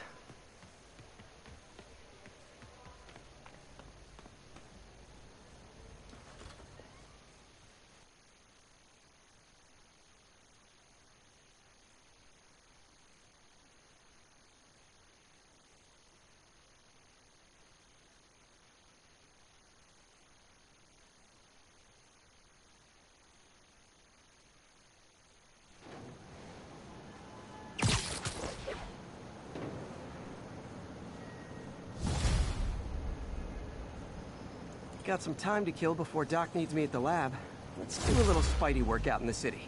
Got some time to kill before Doc needs me at the lab. Let's do a little Spidey work out in the city.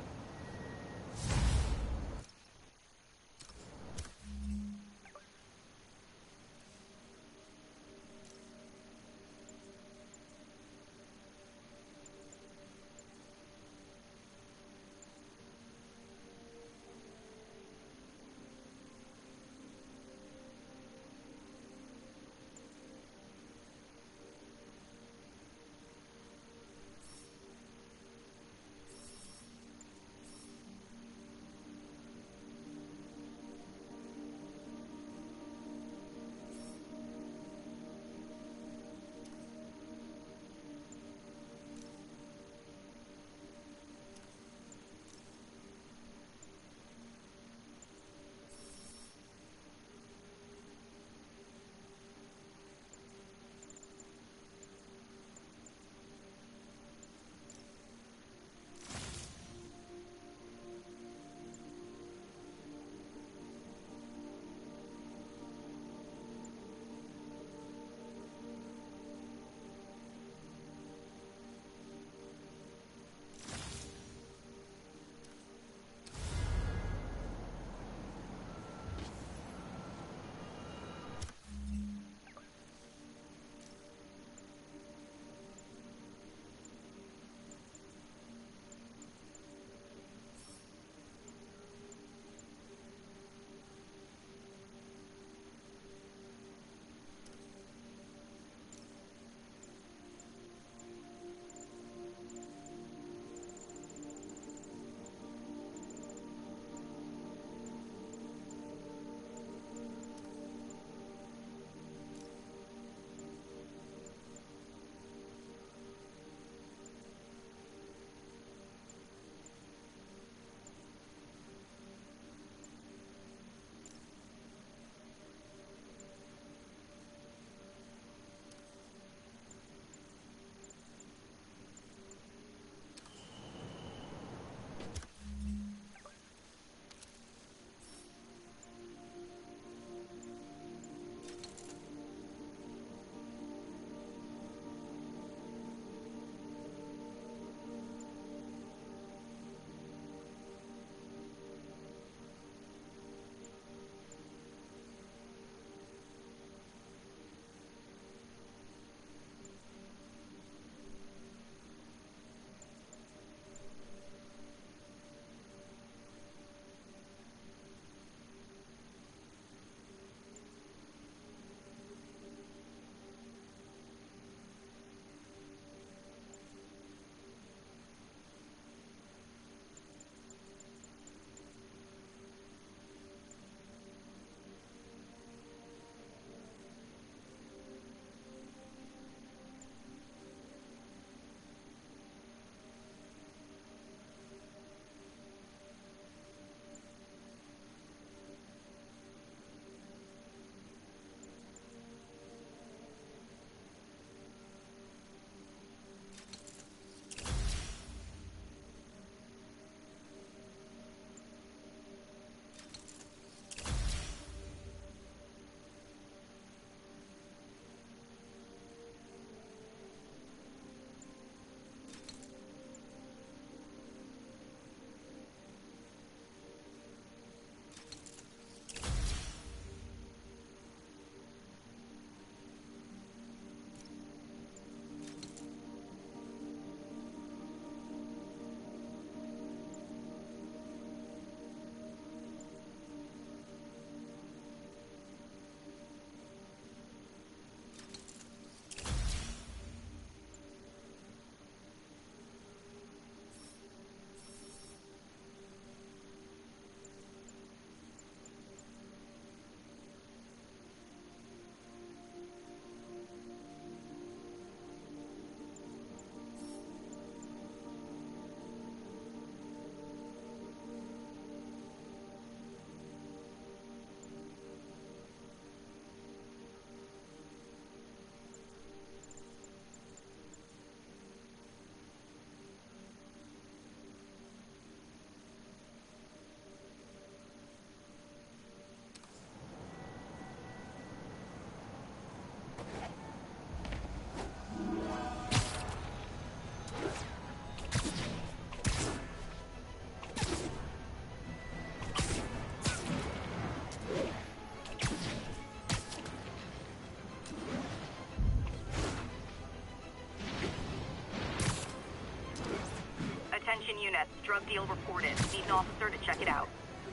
drug deal reported. Need an officer to check it out.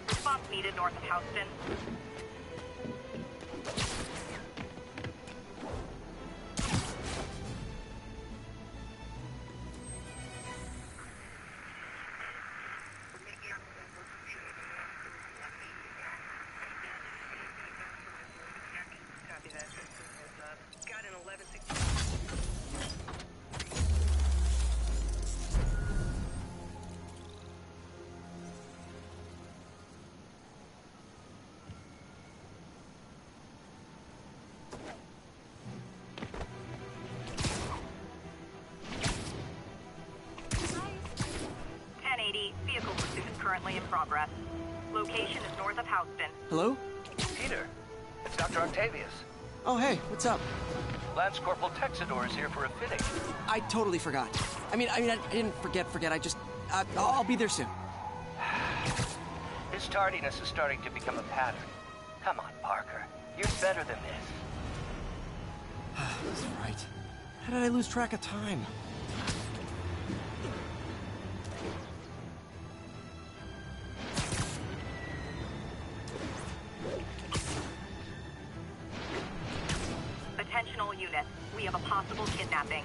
Response needed north of Houston. Got an 1160. Vehicle pursuit is currently in progress. Location is north of Houston. Hello? Peter, it's Dr. Octavius. Oh, hey, what's up? Lance Corporal Texador is here for a fitting. I totally forgot. I didn't forget. I'll be there soon. His tardiness is starting to become a pattern. Come on, Parker. You're better than this. That's right. How did I lose track of time? Attention all units. We have a possible kidnapping.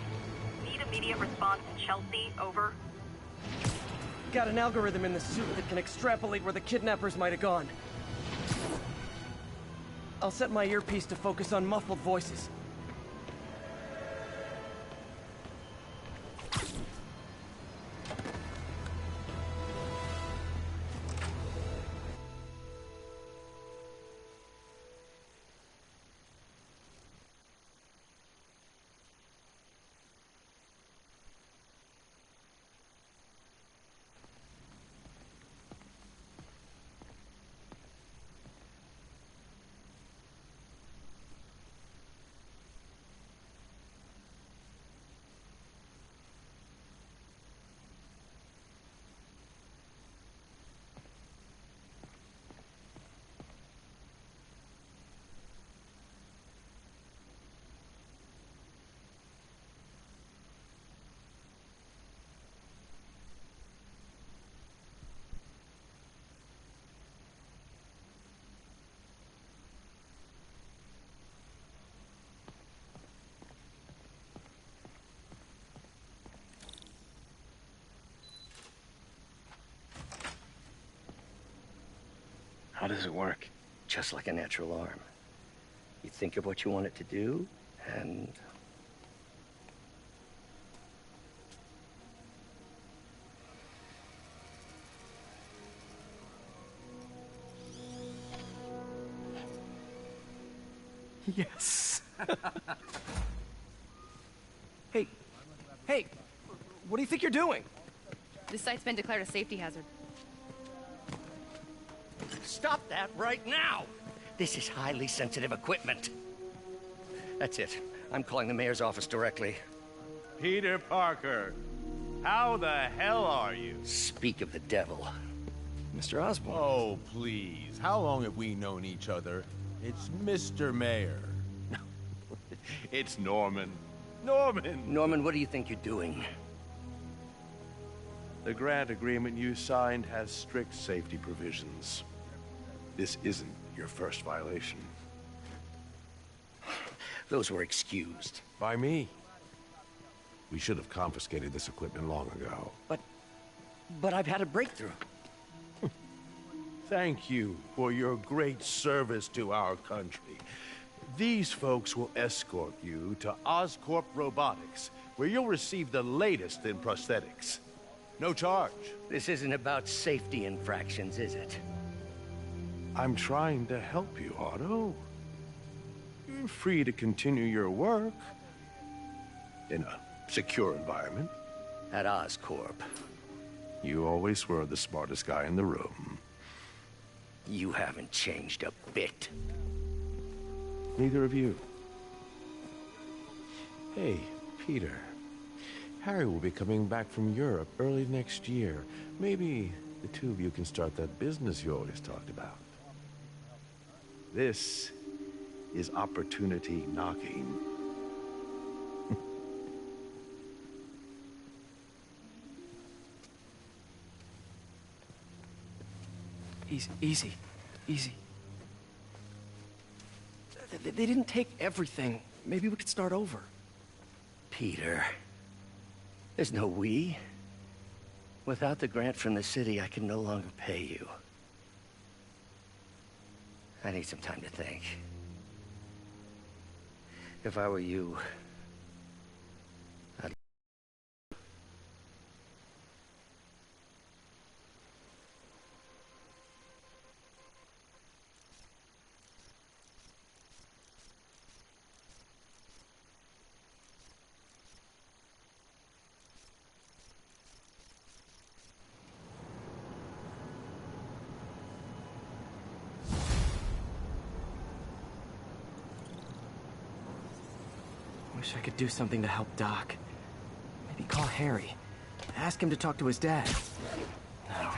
Need immediate response to Chelsea. Over. Got an algorithm in the suit that can extrapolate where the kidnappers might have gone. I'll set my earpiece to focus on muffled voices. How does it work? Just like a natural arm. You think of what you want it to do, and... Yes. Hey, what do you think you're doing? This site's been declared a safety hazard. Stop that right now! This is highly sensitive equipment. That's it. I'm calling the mayor's office directly. Peter Parker, how the hell are you? Speak of the devil. Mr. Osborn. Oh, please. How long have we known each other? It's Mr. Mayor. It's Norman. Norman, what do you think you're doing? The grant agreement you signed has strict safety provisions. This isn't your first violation. Those were excused. By me. We should have confiscated this equipment long ago. But I've had a breakthrough. Thank you for your great service to our country. These folks will escort you to Oscorp Robotics, where you'll receive the latest in prosthetics. No charge. This isn't about safety infractions, is it? I'm trying to help you, Otto. You're free to continue your work in a secure environment. At Oscorp. You always were the smartest guy in the room. You haven't changed a bit. Neither of you. Hey, Peter. Harry will be coming back from Europe early next year. Maybe the two of you can start that business you always talked about. This is opportunity knocking. Easy. They didn't take everything. Maybe we could start over. Peter, there's no we. Without the grant from the city, I can no longer pay you. I need some time to think. If I were you, I'd... Wish I could do something to help Doc. Maybe call Harry. Ask him to talk to his dad. No.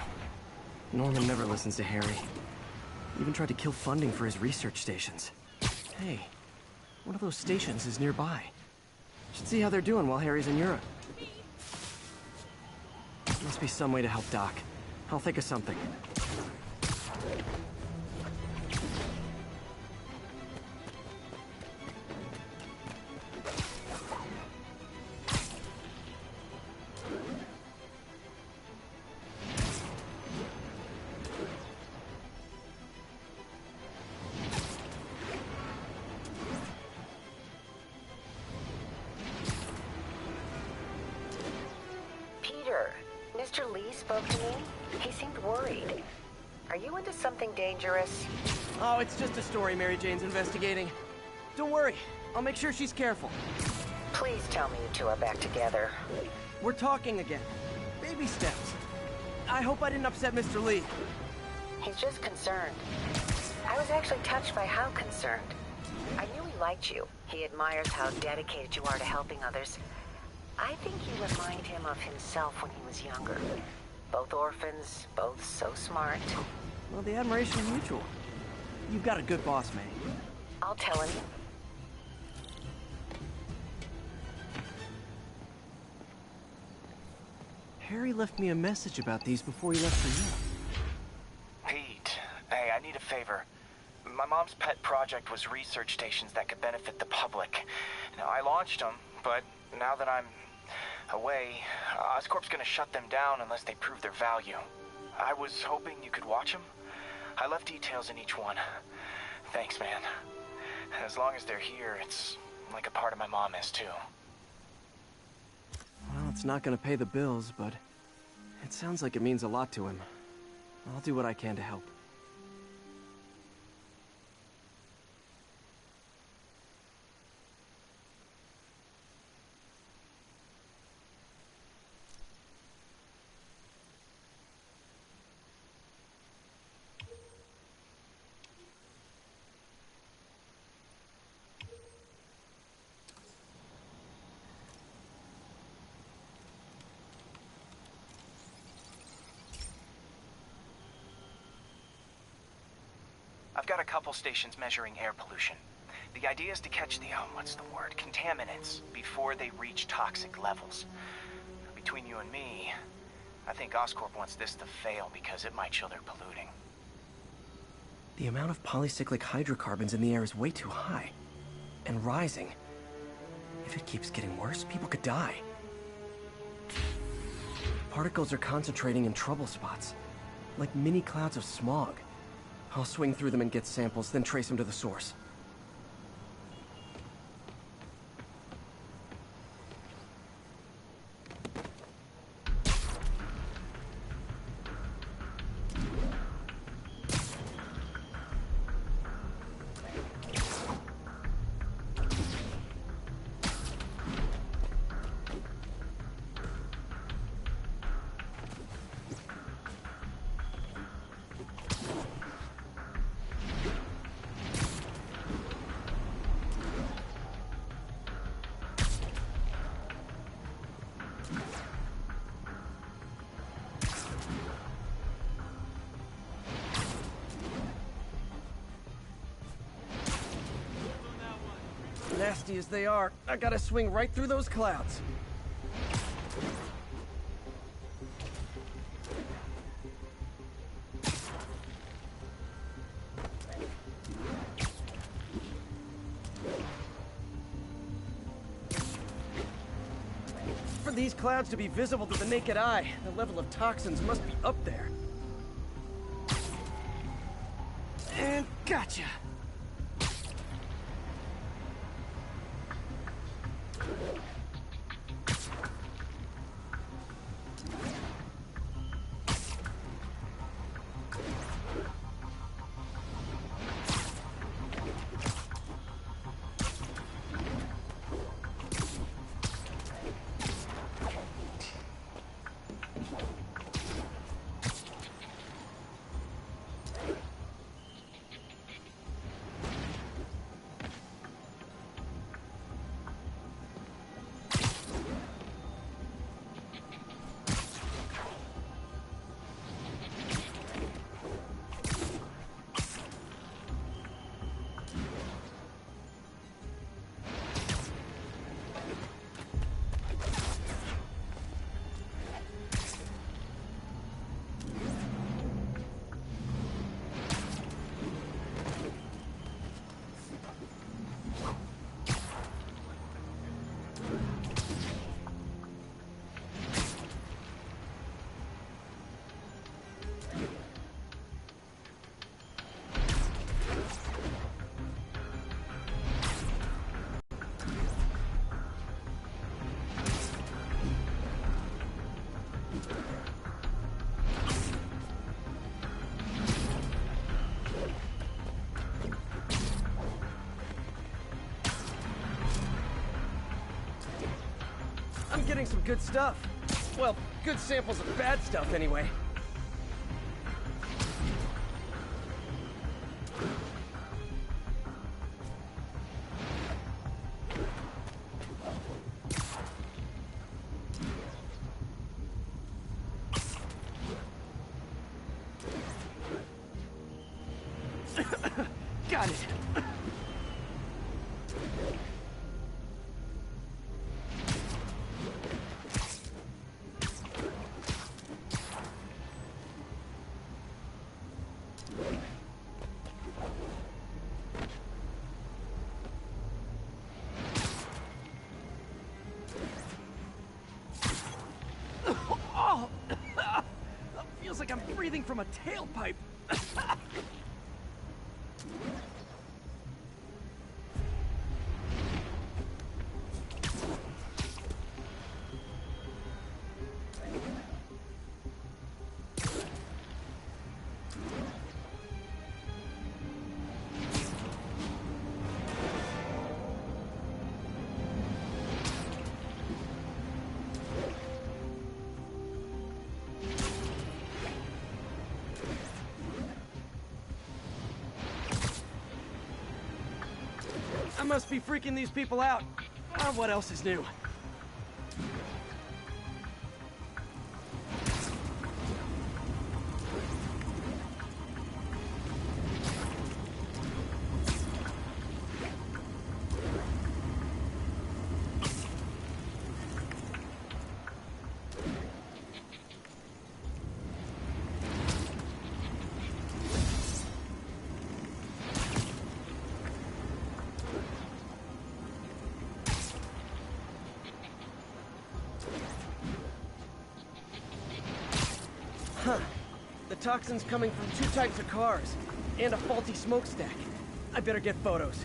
Norman never listens to Harry. He even tried to kill funding for his research stations. Hey, one of those stations is nearby. Should see how they're doing while Harry's in Europe. Must be some way to help Doc. I'll think of something. Mr. Lee spoke to me. He seemed worried. Are you into something dangerous? Oh, it's just a story Mary Jane's investigating. Don't worry. I'll make sure she's careful. Please tell me you two are back together. We're talking again. Baby steps. I hope I didn't upset Mr. Lee. He's just concerned. I was actually touched by how concerned. I knew he liked you. He admires how dedicated you are to helping others. I think you remind him of himself when he was younger. Both orphans, both so smart. Well, the admiration's mutual. You've got a good boss, May. I'll tell him. Harry left me a message about these before he left for you. Pete, hey, I need a favor. My mom's pet project was research stations that could benefit the public. Now, I launched them, but now that I'm away, Oscorp's gonna shut them down unless they prove their value. I was hoping you could watch them. I left details in each one. Thanks, man. As long as they're here, it's like a part of my mom is, too. Well, it's not gonna pay the bills, but it sounds like it means a lot to him. I'll do what I can to help. I've got a couple stations measuring air pollution. The idea is to catch the, contaminants before they reach toxic levels. Between you and me, I think Oscorp wants this to fail because it might show they're polluting. The amount of polycyclic hydrocarbons in the air is way too high. And rising. If it keeps getting worse, people could die. Particles are concentrating in trouble spots, like mini clouds of smog. I'll swing through them and get samples, then trace them to the source. Nasty as they are, I gotta swing right through those clouds. these clouds to be visible to the naked eye, the level of toxins must be up there. And gotcha! I'm getting some good stuff. Well, good samples of bad stuff, anyway. Got it. Oh! Feels like I'm breathing from a tailpipe. I must be freaking these people out. What else is new? Huh. The toxin's coming from 2 types of cars, and a faulty smokestack. I better get photos.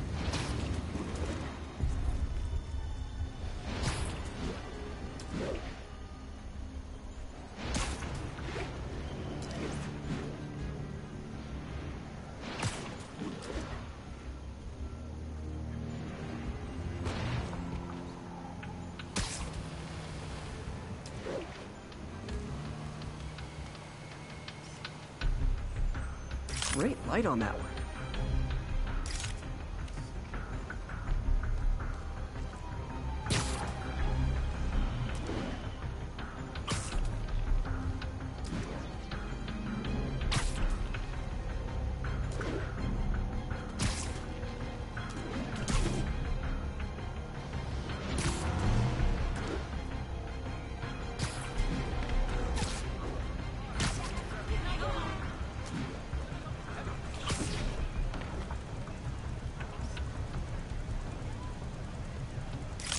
Great light on that one.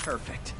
Perfect.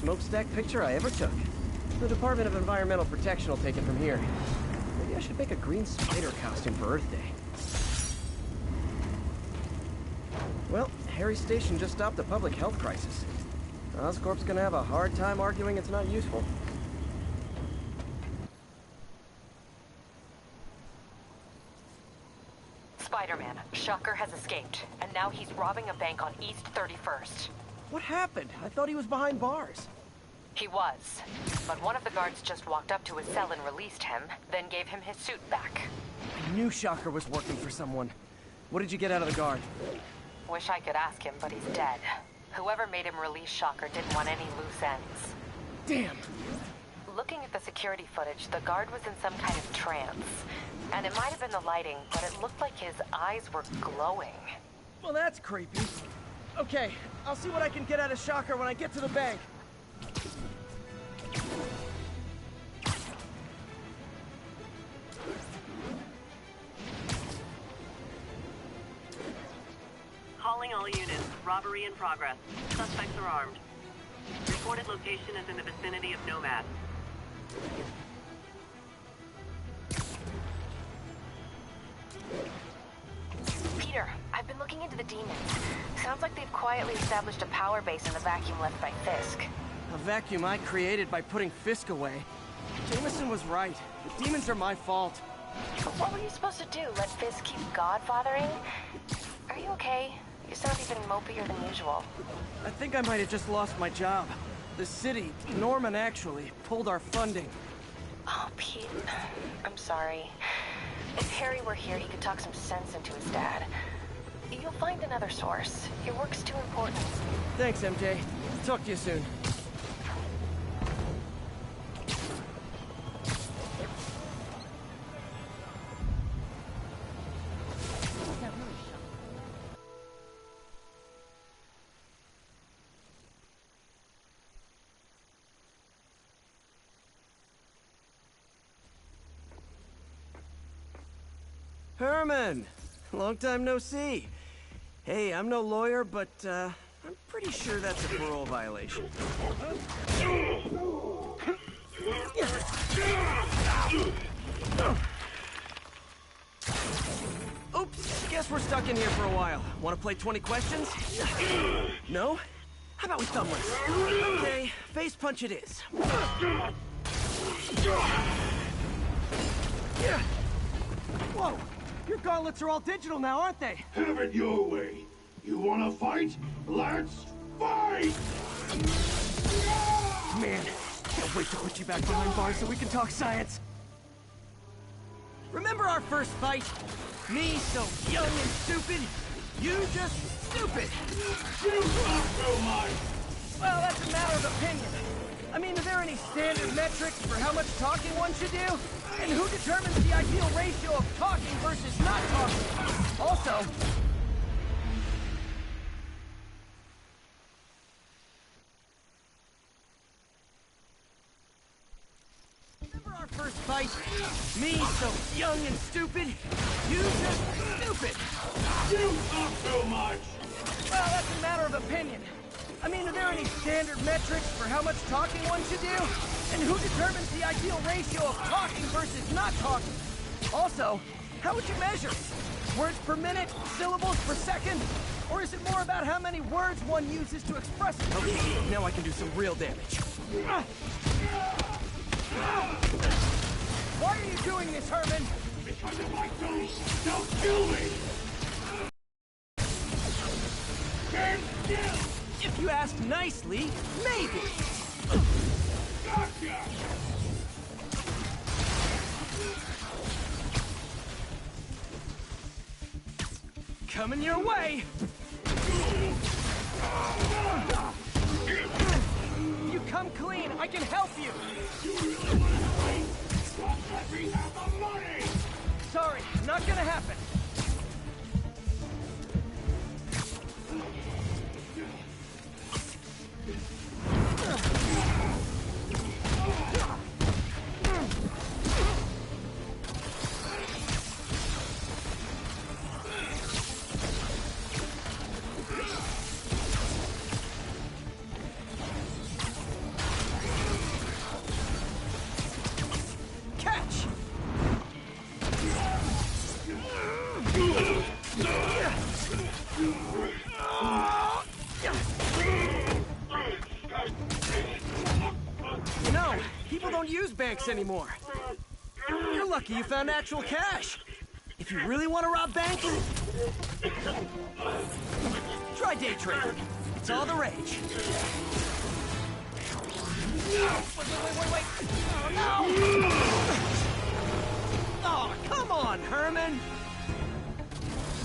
smokestack picture I ever took. The Department of Environmental Protection will take it from here. Maybe I should make a green spider costume for Earth Day. Well, Harry Station just stopped a public health crisis. Oscorp's gonna have a hard time arguing it's not useful. Spider-Man, Shocker has escaped, and now he's robbing a bank on East 31st. What happened? I thought he was behind bars. He was, but one of the guards just walked up to his cell and released him, then gave him his suit back. I knew Shocker was working for someone. What did you get out of the guard? Wish I could ask him, but he's dead. Whoever made him release Shocker didn't want any loose ends. Damn! Looking at the security footage, the guard was in some kind of trance. And it might have been the lighting, but it looked like his eyes were glowing. Well, that's creepy. Okay, I'll see what I can get out of Shocker when I get to the bank. Calling all units. Robbery in progress. Suspects are armed. Reported location is in the vicinity of Nomad. Peter, I've been looking into the demons. Sounds like they've quietly established a power base in the vacuum left by Fisk. A vacuum I created by putting Fisk away. Jameson was right. The demons are my fault. What were you supposed to do? Let Fisk keep godfathering? Are you okay? You sound even mopier than usual. I think I might have just lost my job. The city, Norman actually, pulled our funding. Oh, Pete. I'm sorry. If Harry were here, he could talk some sense into his dad. You'll find another source. Your work's too important. Thanks, MJ. Talk to you soon. Herman! Long time no see. Hey, I'm no lawyer, but, I'm pretty sure that's a parole violation. Oops, guess we're stuck in here for a while. Want to play 20 questions? No? How about we thumb race? Okay, face punch it is. Whoa! Your gauntlets are all digital now, aren't they? Have it your way. You wanna fight? Let's fight! Man, can't wait to put you back behind bars so we can talk science. Remember our first fight? Me so young and stupid, you just stupid. You talk so much! Well, that's a matter of opinion. I mean, are there any standard metrics for how much talking one should do? And who determines the ideal ratio of talking versus not talking? Also... Remember our first fight? Me so young and stupid, you just stupid. You talk so much! Well, that's a matter of opinion. I mean, are there any standard metrics for how much talking one should do? And who determines the ideal ratio of talking versus not talking? Also, how would you measure? Words per minute? Syllables per second? Or is it more about how many words one uses to express it? Okay, now I can do some real damage. Why are you doing this, Herman? Because of my ghost! Don't kill me! Stand still! If you ask nicely, maybe. Gotcha! Coming your way! You come clean, I can help you! You really want to fight? Just let me have the money! Sorry, not gonna happen. You know, people don't use banks anymore. You're lucky you found actual cash. If you really want to rob banks, try day trading. It's all the rage. Wait. Oh, no! Oh, come on, Herman!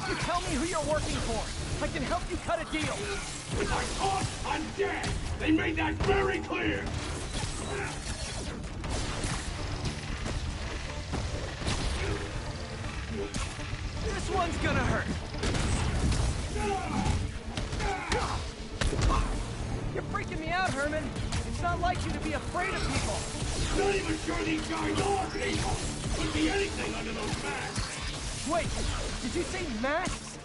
You tell me who you're working for. I can help you cut a deal. If I'm caught, I'm dead! They made that very clear! This one's gonna hurt. You're freaking me out, Herman. It's not like you to be afraid of people. Not even sure these guys are people! Could be anything under those masks! Wait, did you say masks?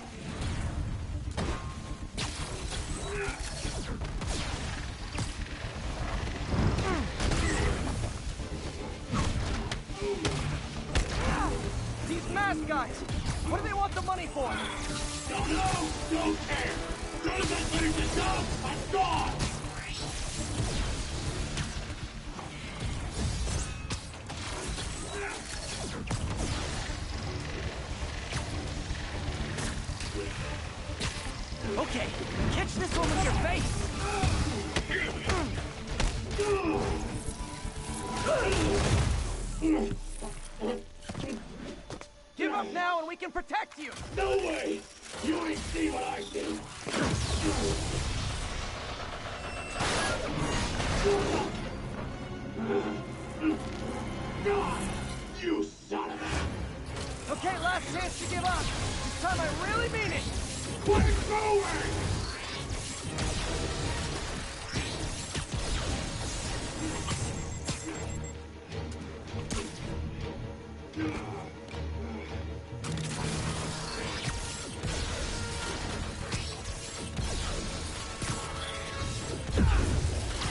These mask guys, what do they want the money for? Don't know! Don't care! Jonathan finishes the job, I'm gone! Okay, catch this one with your face! Give up now and we can protect you! No way! You ain't see what I see! You son of a... Okay, last chance to give up. This time I really mean it! We're going!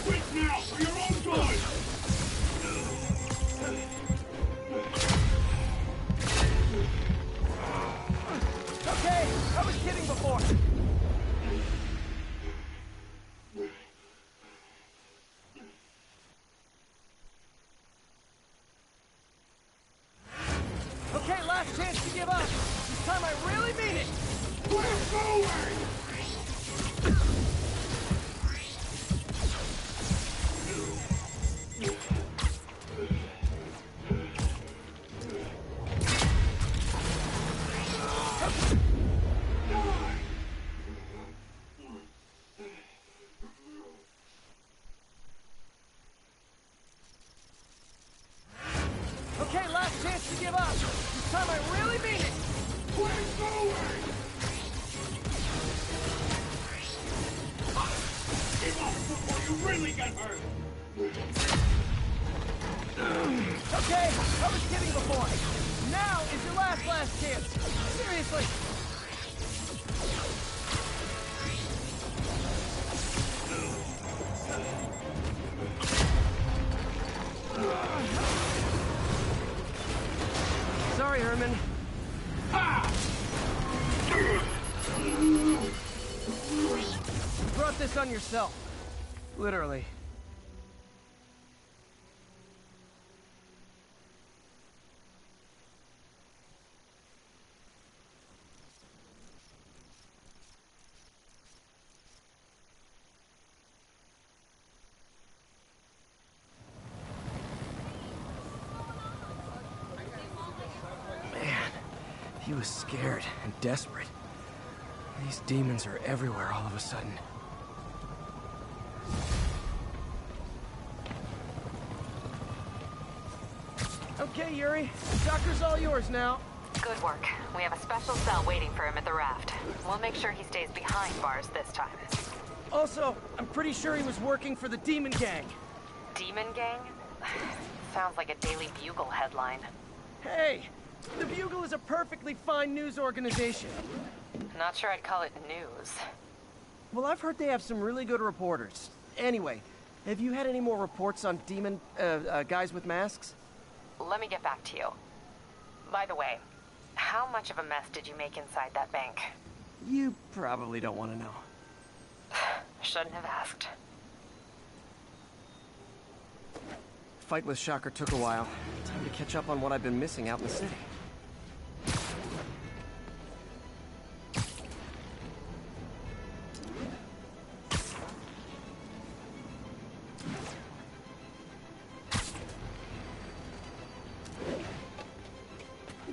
Quit now, for your own good! Okay, I was kidding before. Okay, last chance to give up. This time I really mean it. We're going! Okay, last chance to give up. This time I really mean it. We're going! Give up before you really get hurt! Okay, I was kidding before. Now is your last chance. Seriously. Sorry, Herman. You brought this on yourself. Literally. He was scared and desperate. These demons are everywhere all of a sudden. Okay, Yuri. The doctor's all yours now. Good work. We have a special cell waiting for him at the raft. We'll make sure he stays behind bars this time. Also, I'm pretty sure he was working for the Demon Gang. Demon Gang? Sounds like a Daily Bugle headline. Hey! The Bugle is a perfectly fine news organization. Not sure I'd call it news. Well, I've heard they have some really good reporters. Anyway, have you had any more reports on guys with masks? Let me get back to you. By the way, How much of a mess did you make inside that bank? You probably don't want to know. Shouldn't have asked. Fight with Shocker took a while. Time to catch up on what I've been missing out in the city.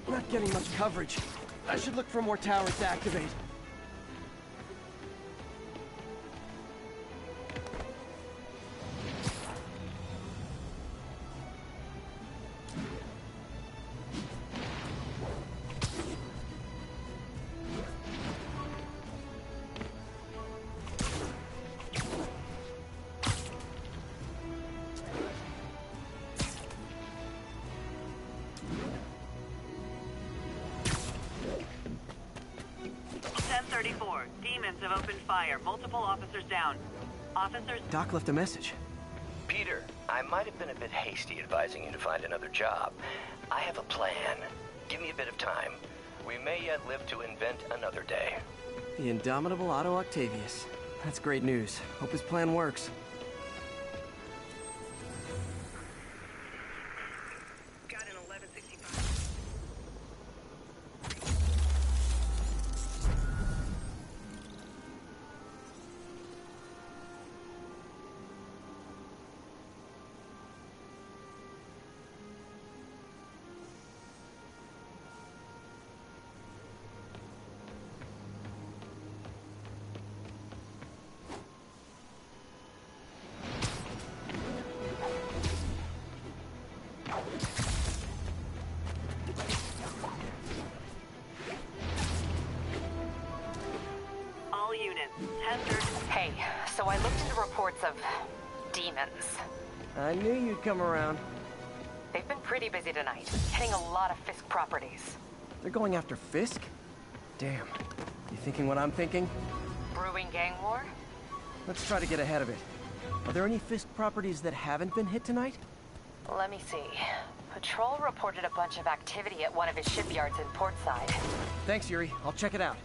Not getting much coverage. I should look for more towers to activate. Demons have opened fire. Multiple officers down. Officers... Doc left a message. Peter, I might have been a bit hasty advising you to find another job. I have a plan. Give me a bit of time. We may yet live to invent another day. The indomitable Otto Octavius. That's great news. Hope his plan works. Hey, so I looked into reports of demons. I knew you'd come around. They've been pretty busy tonight, hitting a lot of Fisk properties. They're going after Fisk? Damn. You thinking what I'm thinking? Brewing gang war? Let's try to get ahead of it. Are there any Fisk properties that haven't been hit tonight? Let me see. Patrol reported a bunch of activity at one of his shipyards in Portside. Thanks, Yuri. I'll check it out.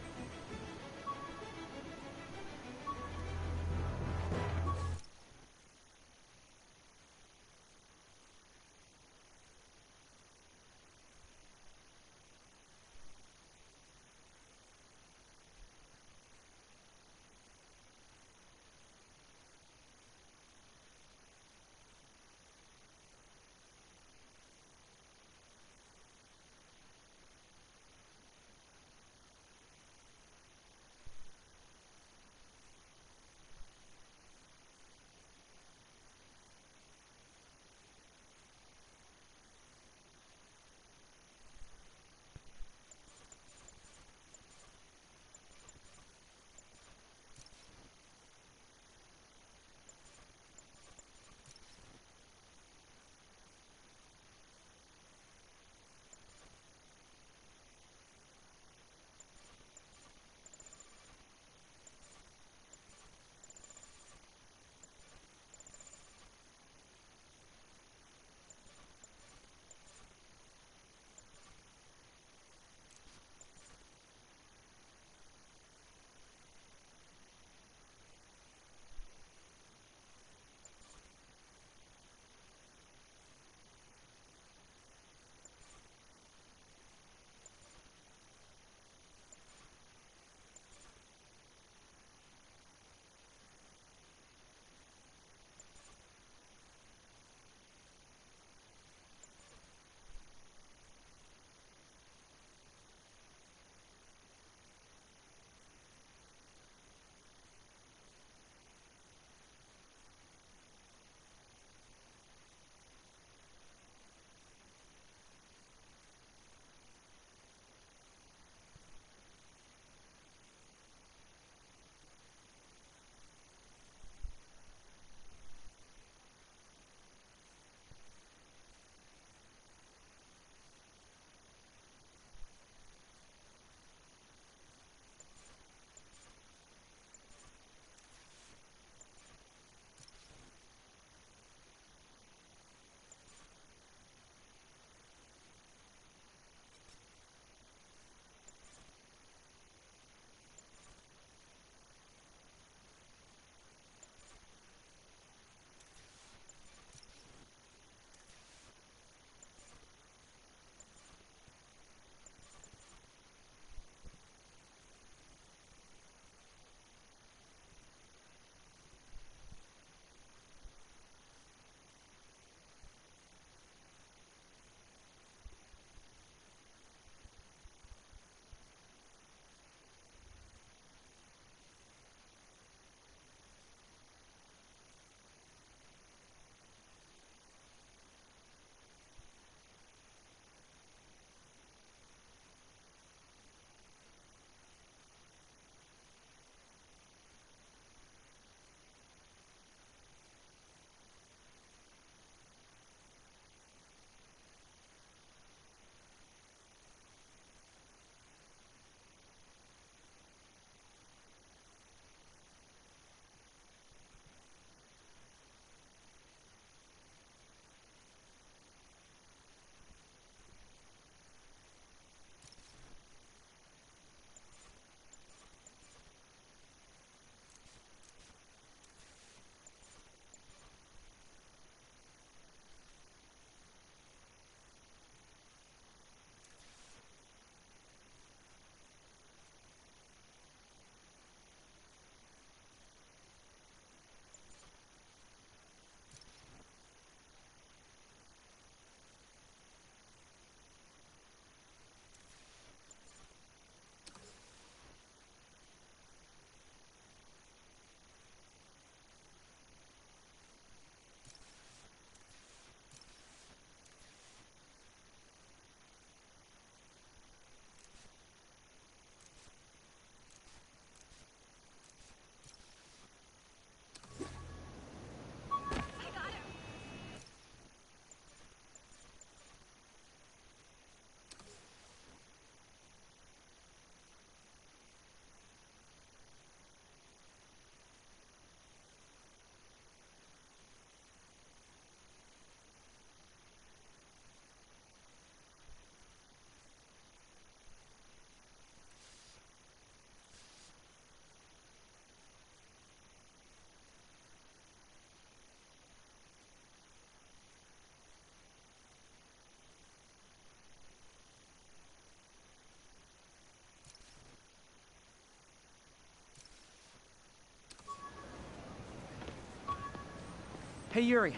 Hey, Yuri.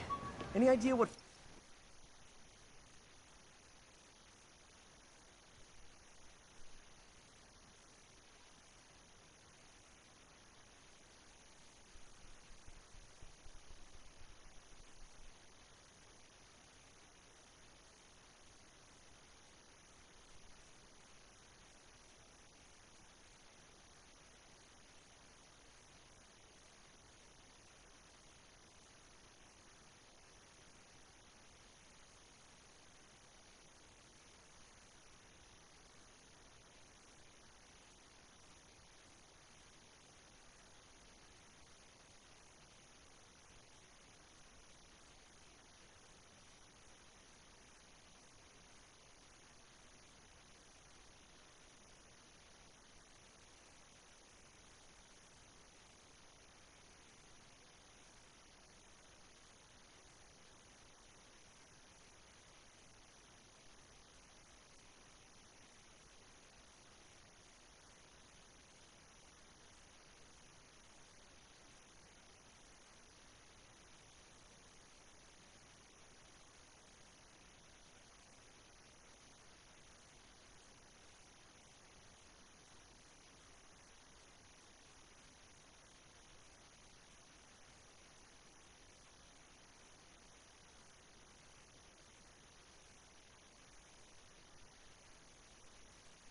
Any idea what...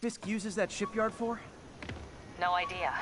Fisk uses that shipyard for? No idea.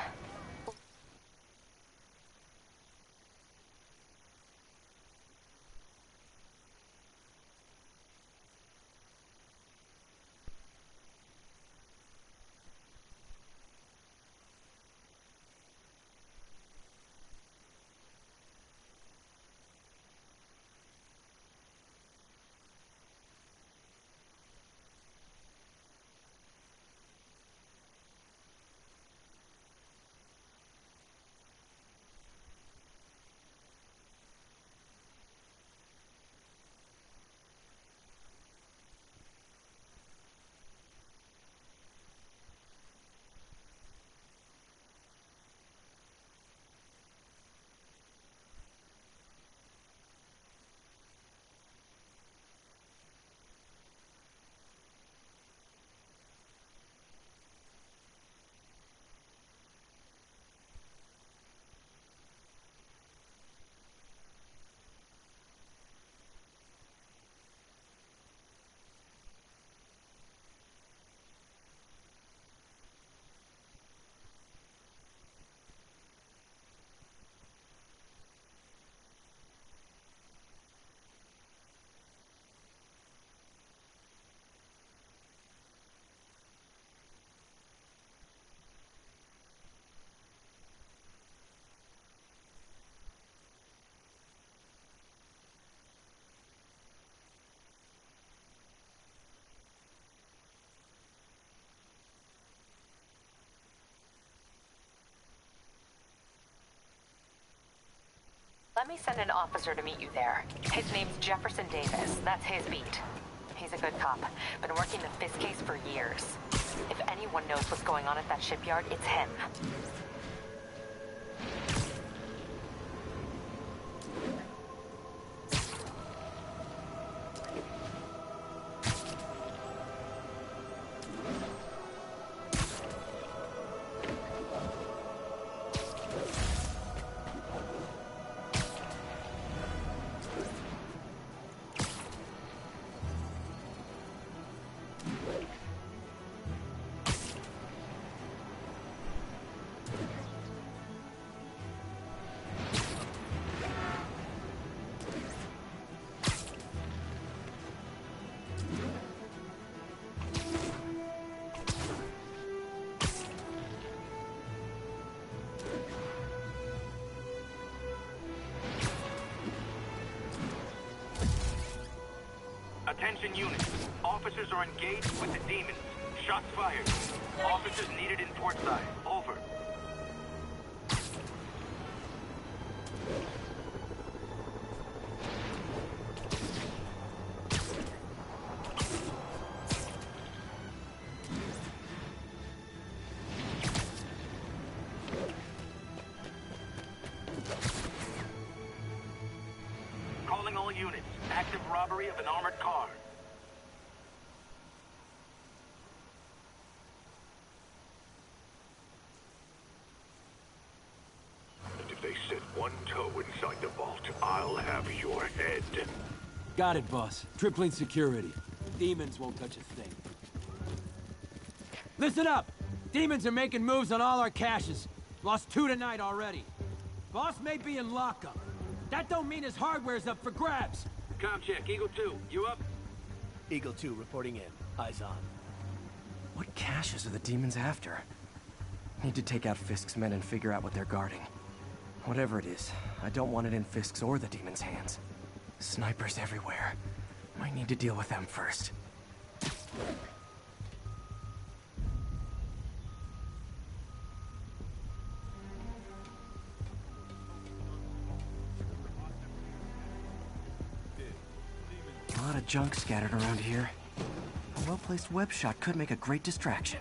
Let me send an officer to meet you there. His name's Jefferson Davis. That's his beat. He's a good cop. Been working the Fisk case for years. If anyone knows what's going on at that shipyard, it's him. Attention units. Officers are engaged with the demons. Shots fired. Officers needed in port side. Over. all units. Active robbery of an armored car. And if they set one toe inside the vault, I'll have your head. Got it, boss. Tripling security. Demons won't touch a thing. Listen up! Demons are making moves on all our caches. Lost 2 tonight already. Boss may be in lockup. That don't mean his hardware's up for grabs. Com check, Eagle 2, you up? Eagle 2 reporting in. Eyes on. What caches are the demons after? Need to take out Fisk's men and figure out what they're guarding. Whatever it is, I don't want it in Fisk's or the demons' hands. Snipers everywhere. Might need to deal with them first. A lot of junk scattered around here. A well-placed web shot could make a great distraction.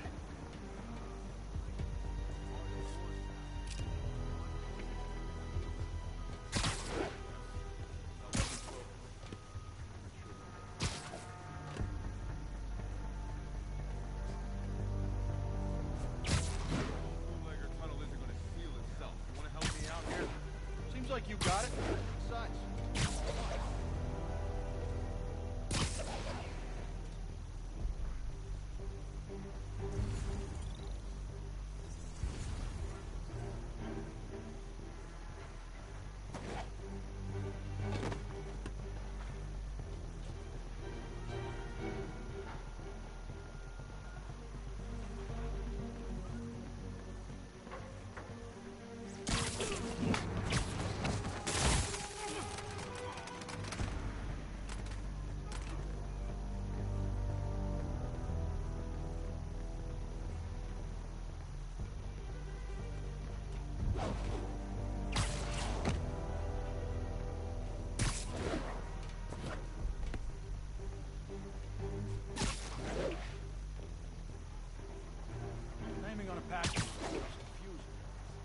Seems like you got it. Besides,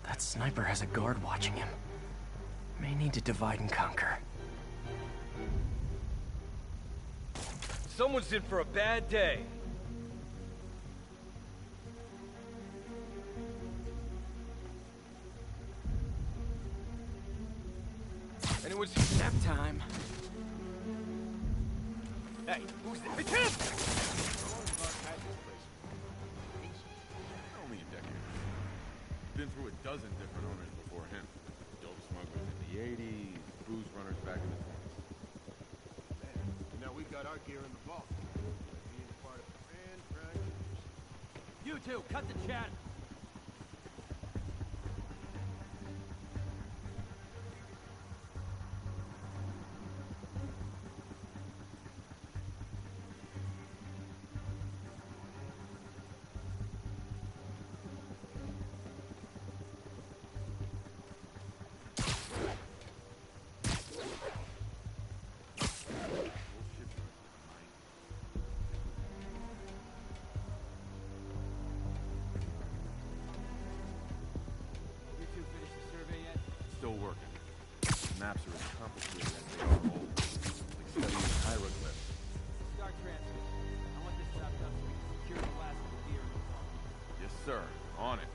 That sniper has a guard watching him. May need to divide and conquer. Someone's in for a bad day. Anyone see nap time? Hey, who's this? It's him! Only a decade. Been through a dozen different owners before him. Dope smugglers in the 80s, booze runners back in the 20s. and now we've got our gear in the vault. Being part of a fan project. You two, cut the chat. Still working. Maps are as complicated as they are old. Like studying hieroglyphs. Start transmission. I want this wrapped up so we can secure the last of the gear in the vault. Yes, sir. On it.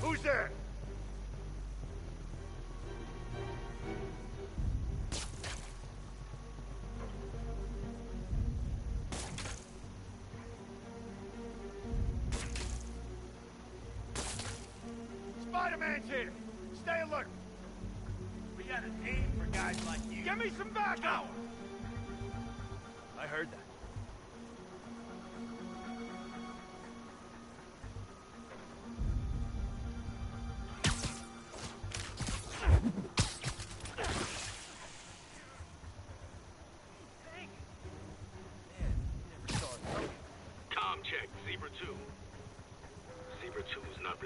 Who's there? Spider-Man's here. Stay alert. We got a need for guys like you. Give me some backup. I heard that.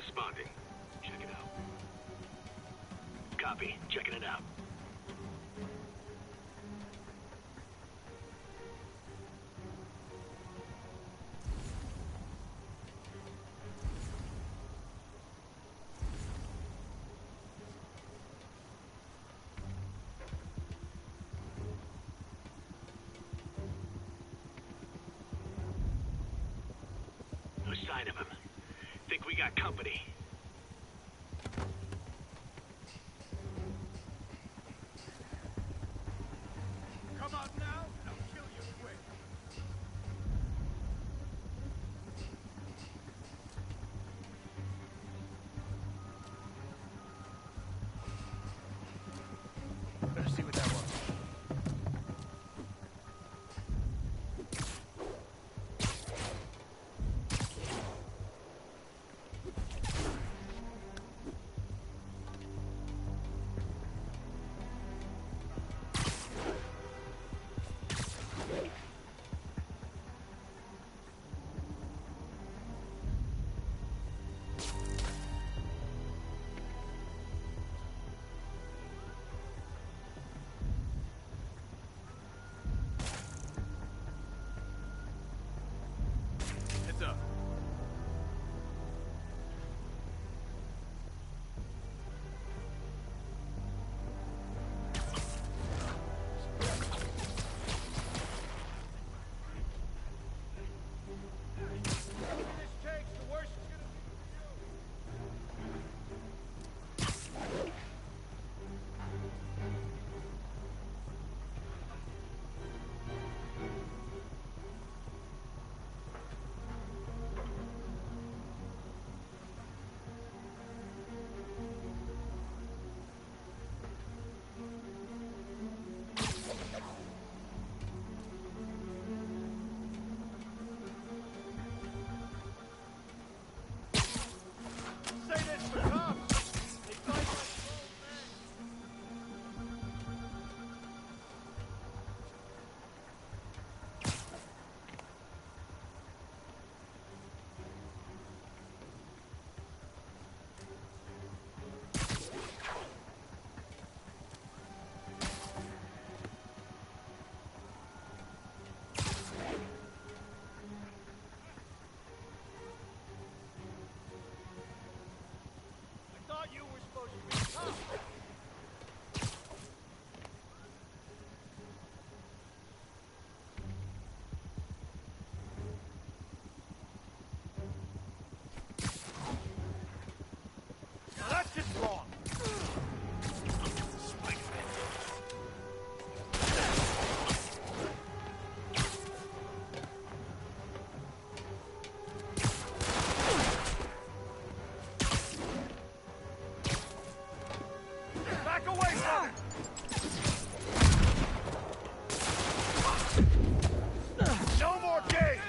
responding. Check it out. Copy. Checking it out. No sign of him. Think we got company. Come out now, and I'll kill you quick. Better see what that was. Heads up. Say this for cops. They fight like I thought you were supposed to be a cop. Now that's just wrong. Back away from it! No more games!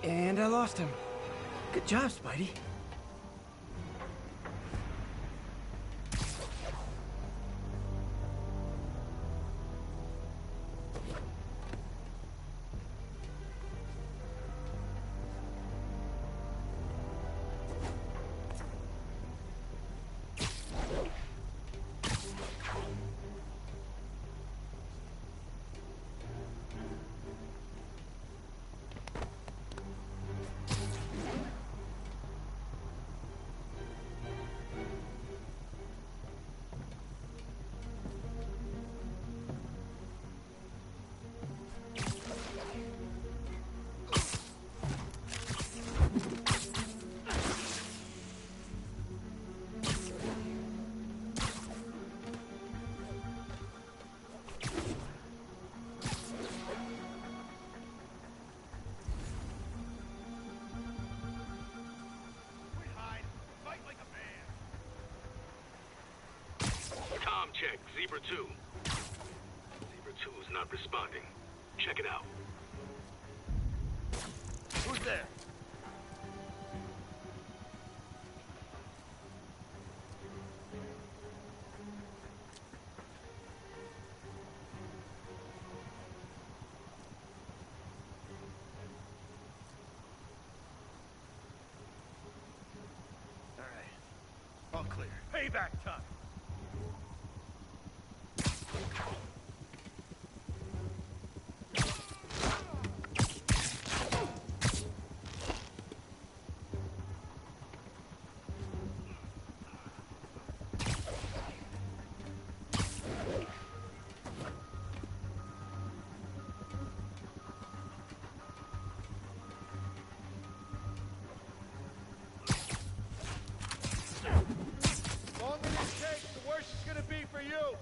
And I lost him. Good job, Spidey. Saber 2. Saber 2 is not responding. Check it out. Who's there? All clear. Payback time. You!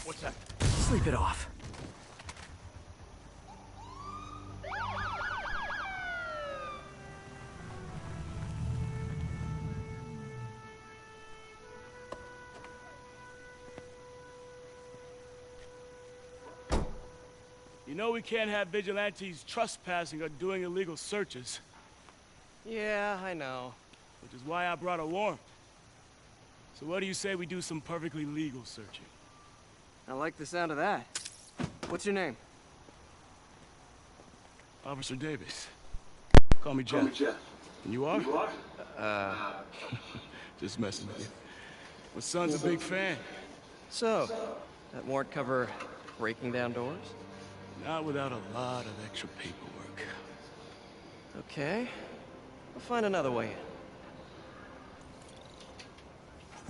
What's that? Sleep it off. You know we can't have vigilantes trespassing or doing illegal searches. Yeah, I know. Which is why I brought a warrant. So what do you say we do some perfectly legal searching? I like the sound of that. What's your name? Officer Davis. Call me Jeff. And you are? Just messing with you. My son's a big fan. So, that warrant cover breaking down doors? Not without a lot of extra paperwork. Okay. We'll find another way in.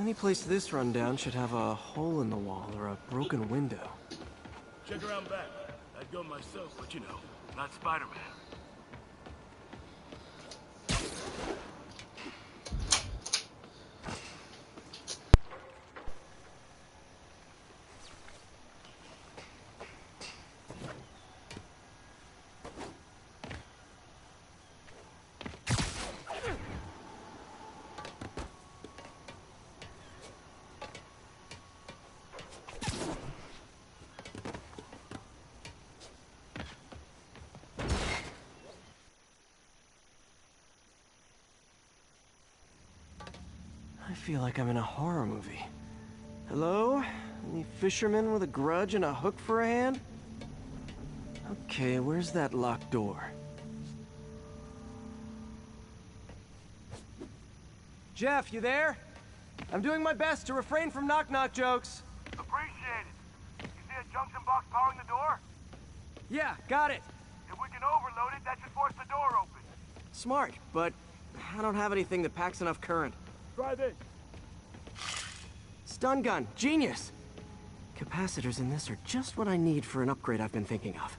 Any place this rundown should have a hole in the wall or a broken window. Check around back. I'd go myself, but you know, not Spider-Man. I feel like I'm in a horror movie. Hello? Any fisherman with a grudge and a hook for a hand? Okay, where's that locked door? Jeff, you there? I'm doing my best to refrain from knock-knock jokes. Appreciate it. You see a junction box powering the door? Yeah, got it. If we can overload it, that should force the door open. Smart, but I don't have anything that packs enough current. Try this. Stun gun, genius! Capacitors in this are just what I need for an upgrade I've been thinking of.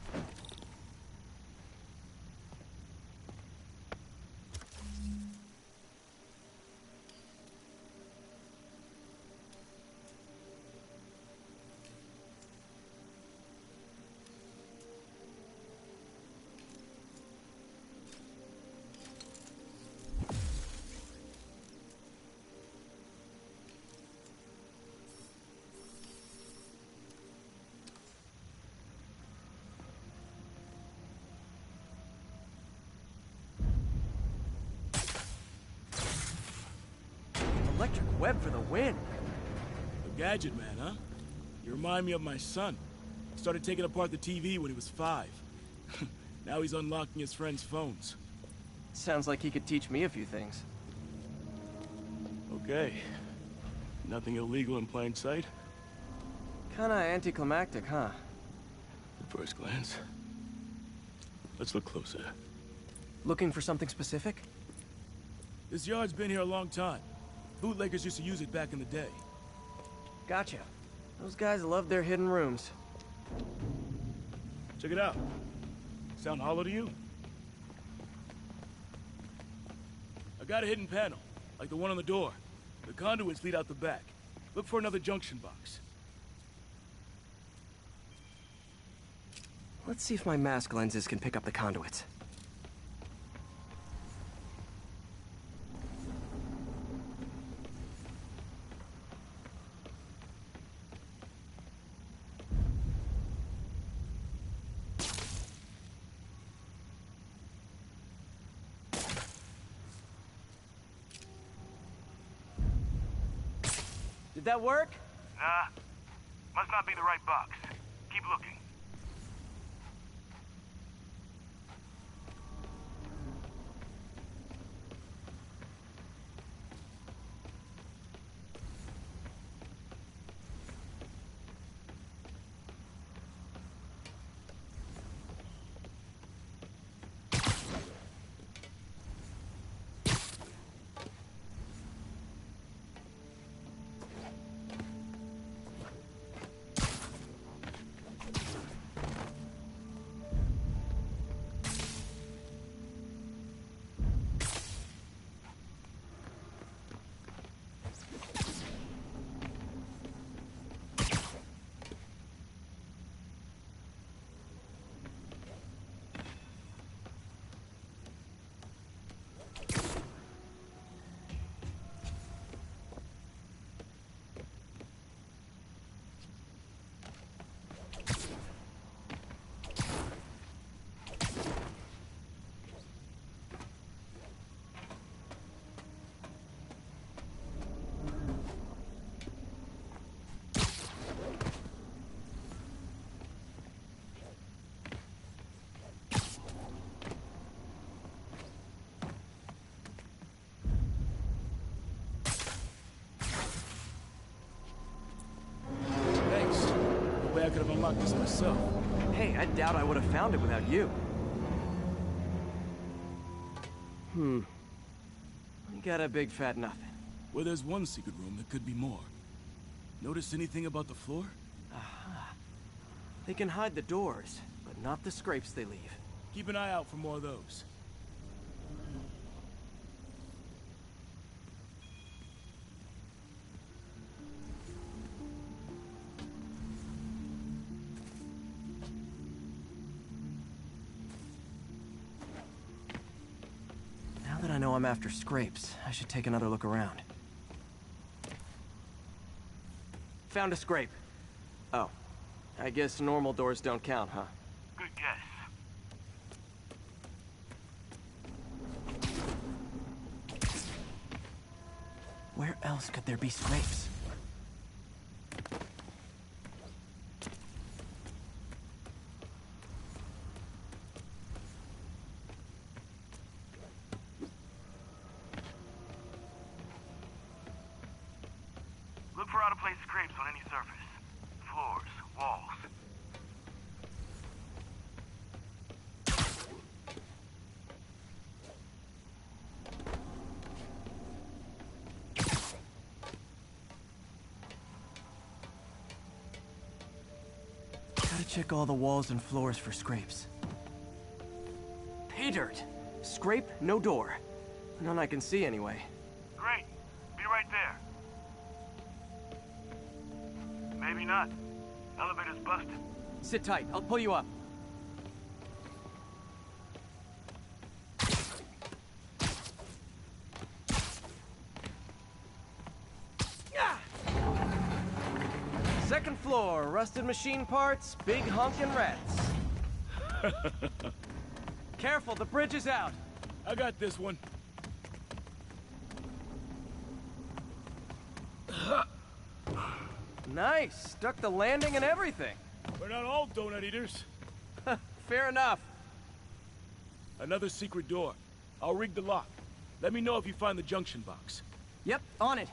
web for the win. A gadget man, huh? You remind me of my son. Started taking apart the TV when he was 5. Now he's unlocking his friends' phones. Sounds like he could teach me a few things. Okay. Nothing illegal in plain sight? Kinda anticlimactic, huh? At first glance. Let's look closer. Looking for something specific? This yard's been here a long time. Bootleggers used to use it back in the day. Gotcha. Those guys love their hidden rooms. Check it out. Sound hollow to you? I got a hidden panel, like the one on the door. The conduits lead out the back. Look for another junction box. Let's see if my mask lenses can pick up the conduits. Did that work? Nah. Must not be the right box. Keep looking. I could have unlocked this myself. Hey, I doubt I would have found it without you. You got a big fat nothing. Well, there's one secret room, there could be more. Notice anything about the floor? Aha. They can hide the doors, but not the scrapes they leave. Keep an eye out for more of those. Now that I know I'm after scrapes, I should take another look around. Found a scrape. Oh. I guess normal doors don't count, huh? Good guess. Where else could there be scrapes? Look for out-of-place scrapes on any surface. Floors, walls. Gotta check all the walls and floors for scrapes. Pay dirt! Scrape, no door. None I can see anyway. Great. Be right there. Maybe not. Elevator's busted. Sit tight, I'll pull you up. Second floor, rusted machine parts, big honkin' rats. Careful, the bridge is out. I got this one. Nice. Stuck the landing and everything. We're not all donut eaters. Fair enough. Another secret door. I'll rig the lock. Let me know if you find the junction box. Yep, on it.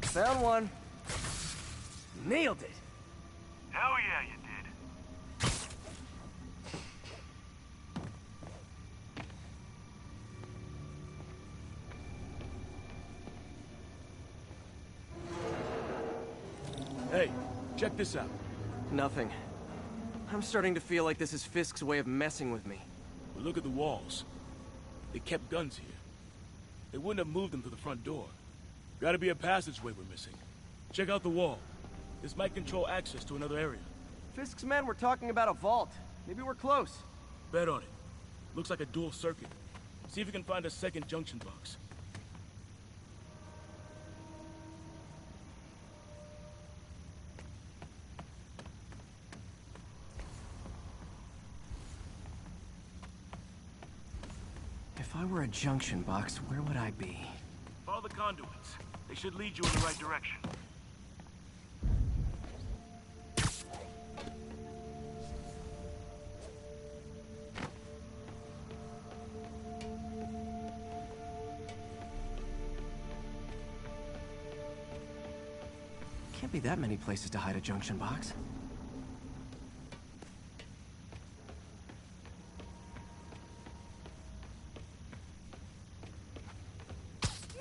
Found one. Nailed it. Hell yeah, you did. Hey, check this out. Nothing. I'm starting to feel like this is Fisk's way of messing with me. But look at the walls. They kept guns here. They wouldn't have moved them to the front door. Gotta be a passageway we're missing. Check out the wall. This might control access to another area. Fisk's men were talking about a vault. Maybe we're close. Bet on it. Looks like a dual circuit. See if you can find a second junction box. If I were a junction box, where would I be? Follow the conduits. They should lead you in the right direction. Can't be that many places to hide a junction box.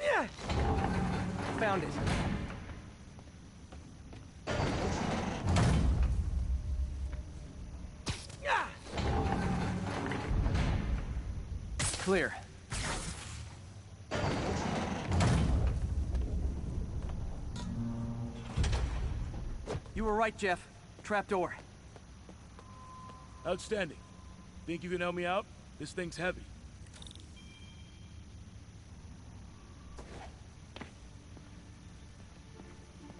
Yeah! Found it. Yeah! Clear. You were right, Jeff. Trapdoor. Outstanding. Think you can help me out? This thing's heavy.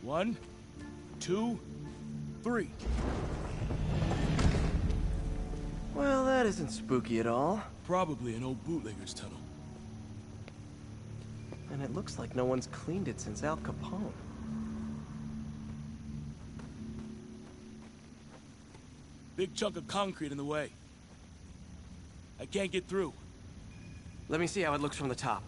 One, two, three. Well, that isn't spooky at all. Probably an old bootlegger's tunnel. And it looks like no one's cleaned it since Al Capone. Big chunk of concrete in the way. I can't get through. Let me see how it looks from the top.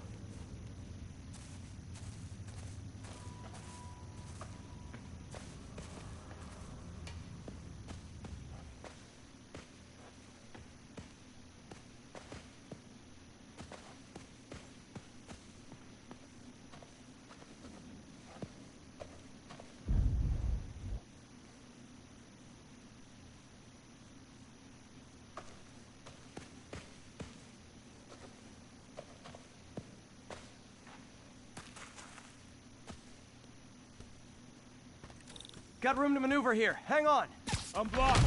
Got room to maneuver here. Hang on. I'm blocked.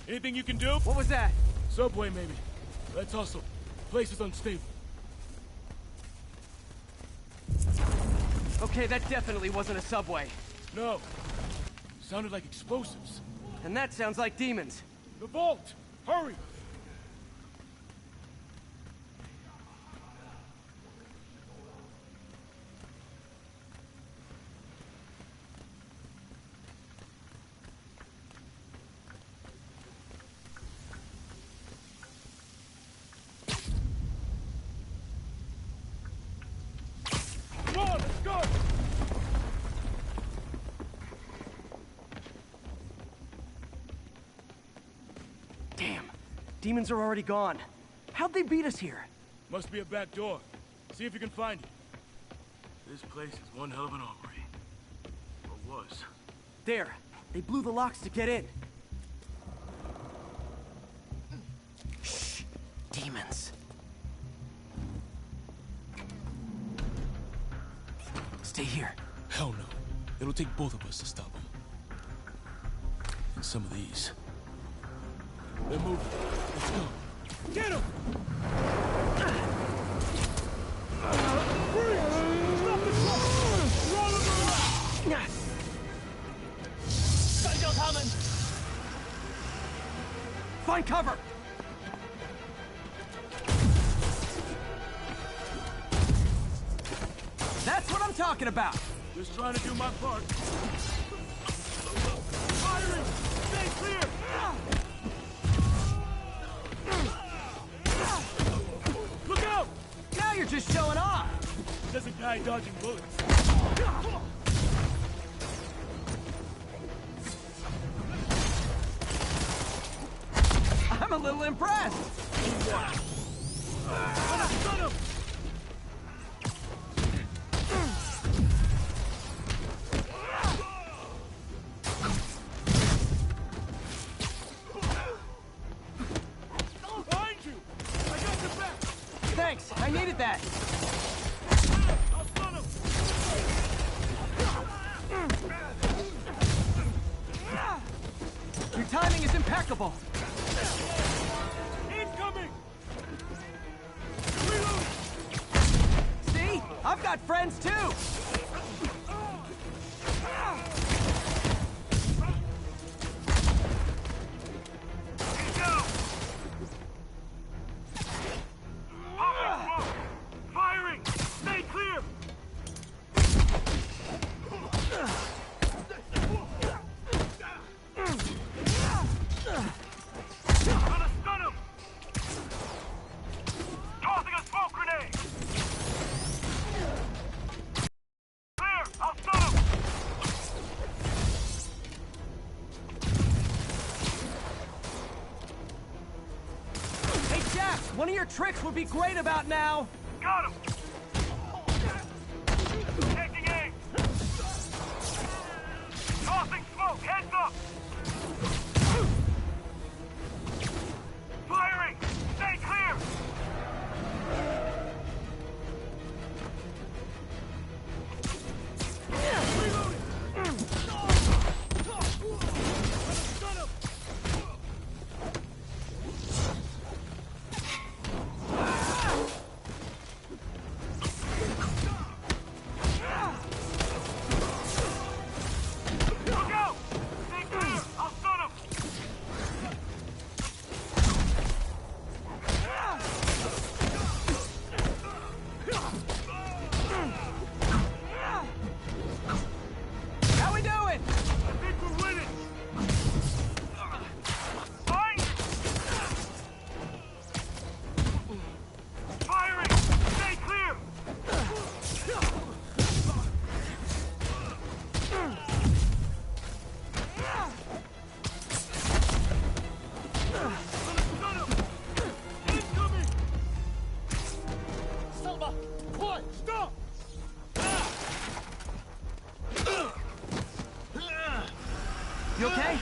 Anything you can do? What was that? Subway, maybe. Let's hustle. Place is unstable. Okay, that definitely wasn't a subway. No. Sounded like explosives. And that sounds like demons. The vault! Hurry! Demons are already gone. How'd they beat us here? Must be a back door. See if you can find it. This place is one hell of an armory. Or was. There. They blew the locks to get in. Shh. Demons. Stay here. Hell no. It'll take both of us to stop them. And some of these. They're moving. Let's go. Get him! Freeze! Stop the truck! Roll him around! Find cover! I'm talking about. Just trying to do my part. Firing! Stay clear! Look out! Now you're just showing off. There's a guy dodging bullets. I'm a little impressed. Thanks, I needed that. Your timing is impeccable. Incoming! See? I've got friends too. Firing! Stay clear! Gonna stun him! Tossing a smoke grenade! Clear! I'll stun him! Hey, Jack, one of your tricks would be great about now. Got him! Taking aim! Tossing smoke! Heads up! Firing! Stay clear! Look out! Stay clear! I'll stun him! How we doing? I think we're winning! Fight! Firing! Stay clear! Incoming! Selma, quiet! Stop! You okay?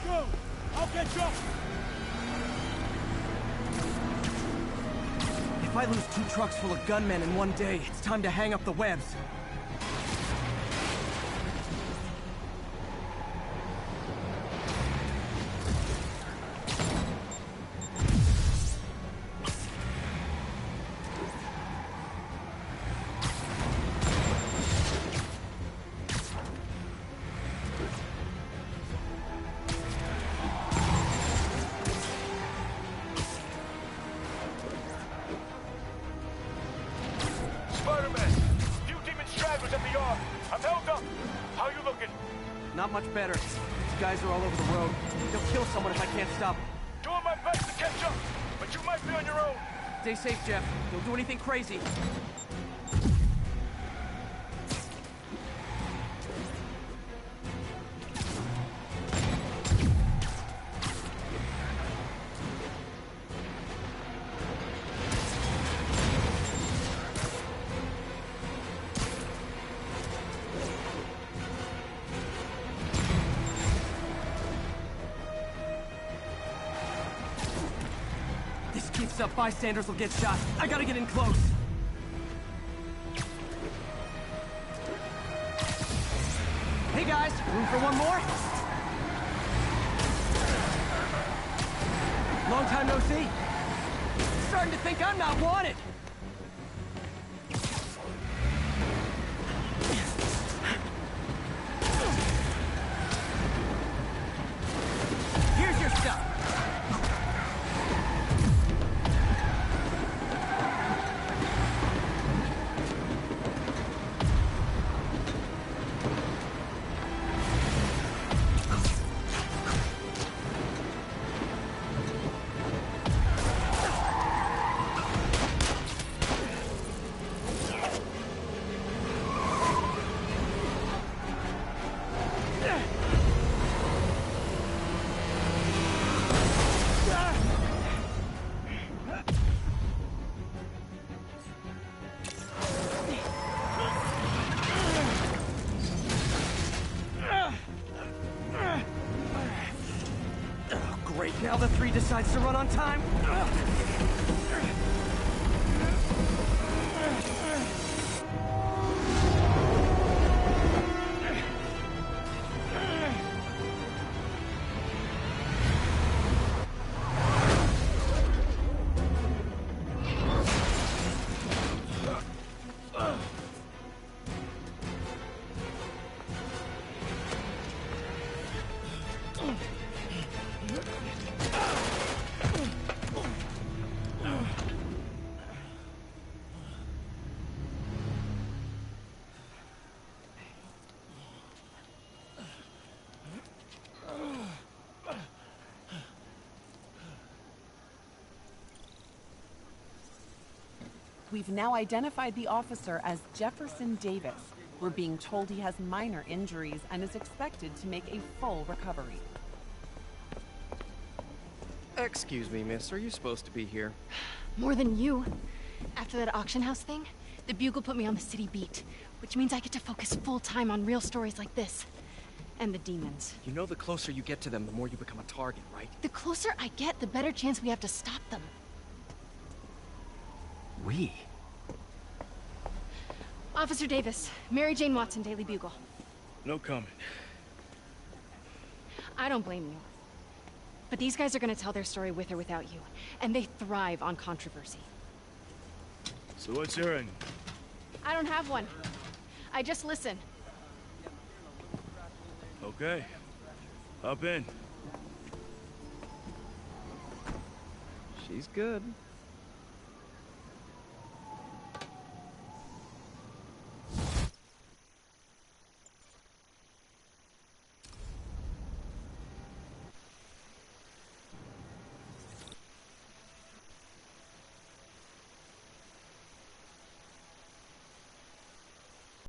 Go! I'll catch up! If I lose 2 trucks full of gunmen in one day, it's time to hang up the webs. Spider-Man! Few demon stragglers at the yard! I'm held up! How you looking? Not much better. These guys are all over the road. They'll kill someone if I can't stop them. Doing my best to catch up, but you might be on your own. Stay safe, Jeff. Don't do anything crazy. This keeps up, bystanders will get shot. I gotta get in close. Hey guys, room for one more? Long time no see. Starting to think I'm not wanted. Here's your stuff. decides to run on time. We've now identified the officer as Jefferson Davis. We're being told he has minor injuries and is expected to make a full recovery. Excuse me, miss. Are you supposed to be here? More than you. After that auction house thing, the Bugle put me on the city beat, which means I get to focus full-time on real stories like this. And the demons. You know the closer you get to them, the more you become a target, right? The closer I get, the better chance we have to stop them. We? Officer Davis, Mary Jane Watson, Daily Bugle. No comment. I don't blame you. But these guys are gonna tell their story with or without you, and they thrive on controversy. So what's your end? I don't have one. I just listen. Okay. Hop in. She's good.